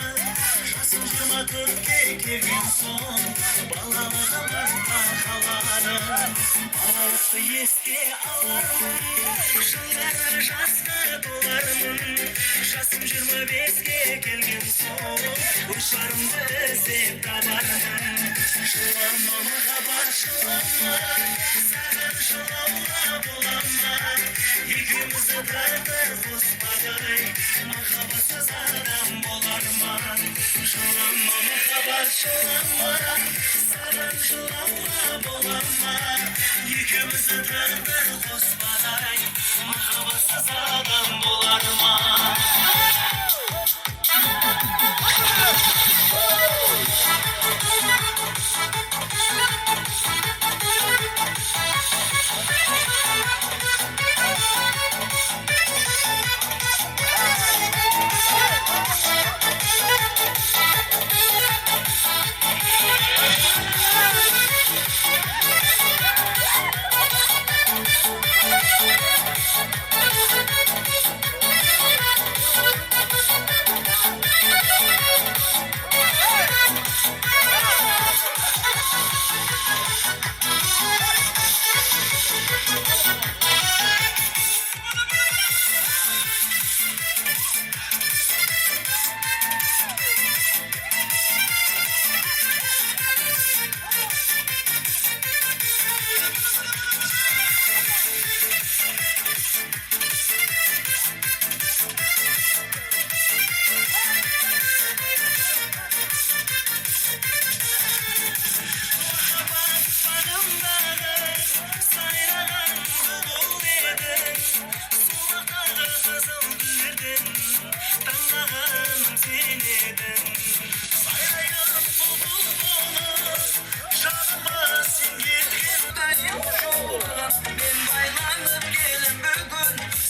Kasıncıma Türkiye girgin son Balamadalar akalara Balıklı yeske alarmın Kışınlara jaska dolarmın Jasım 25'ge kelgin son Kuşlarımda özep tabarmın Şılanmamı kabar şılanma Sağır şılanma bulanma Yükümüzü tartır kusmagay Mahabasız adam bolarma Şılanma mıhabar şılanma Sağır şılanma bulanma Yükümüzü tartır kusmagay Mahabasız adam bolarma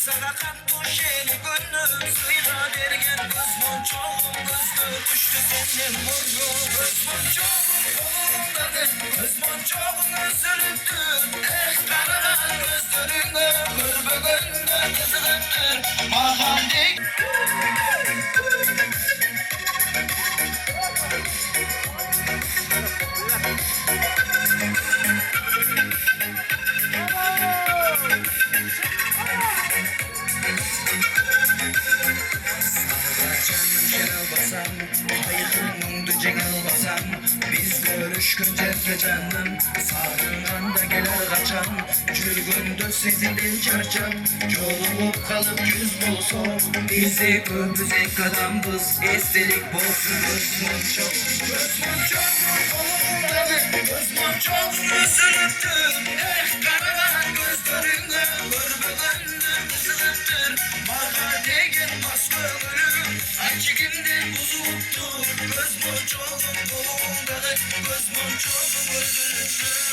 Sadakat bu şeyli gönlüm Suyla bergen gözmün çoğum Gözlü düştü senin burnun Gözmün çoğum kolundadır Gözmün çoğum üzülüptür kararan gözlerine Gürbügünde kızılıptır Mahallik Biz görüşkünce canım Sağından da gelir kaçan Çürgündür sizin çarçak Yolulup kalıp yüz bulsun Bizi ömüzek adamız Estelik bolsun Gözmün çok Gözmün çok Gözmün çok üzülüptür karavan gözlerine Gürbügündür kızılıptır Mağar degen baskı ölüm Açıkimden buzuluptur Gözmün çok kolundadır Gözmün çok üzülüptür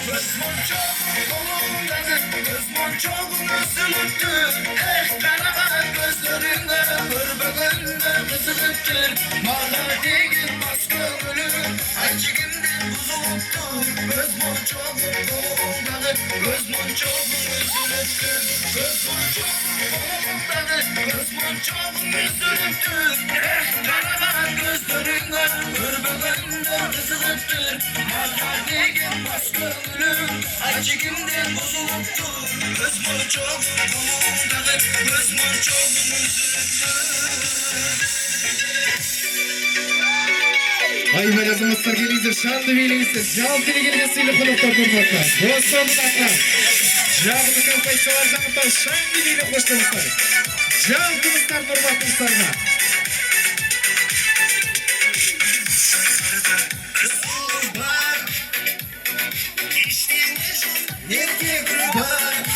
Gözmün çok kolundadır Gözmün çok üzülüptür karavan gözlerinde Gürbügünde kızılıptır Mağar degen baskı ölüm Açıkimden buzuluptur Gözmün çok kolundadır Gözmün çok üzülüptür Gözmün çok kolundadır Gözmün çok üzülüptür. Karavan gözlerinden görmegenden kızılıptır. Mahallegin baş gönlüm acıkimden bozuluptur. Özmür çok bulundağı, özmür çok üzülüptür. Ayvel azamızlar geliyse şanlı veyleyse Cevap dili gelgesiyle konuklar durmakta Dostlarımızdan Cevabını kalpaysa var zamanda şan diliyle koştuğumuzlar Cevabımızlar durmakımızlarına Nerede kurban?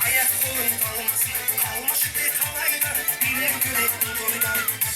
Ayak kolun kalmasın, kalmış bir kalayda, bilir gürekli boydan.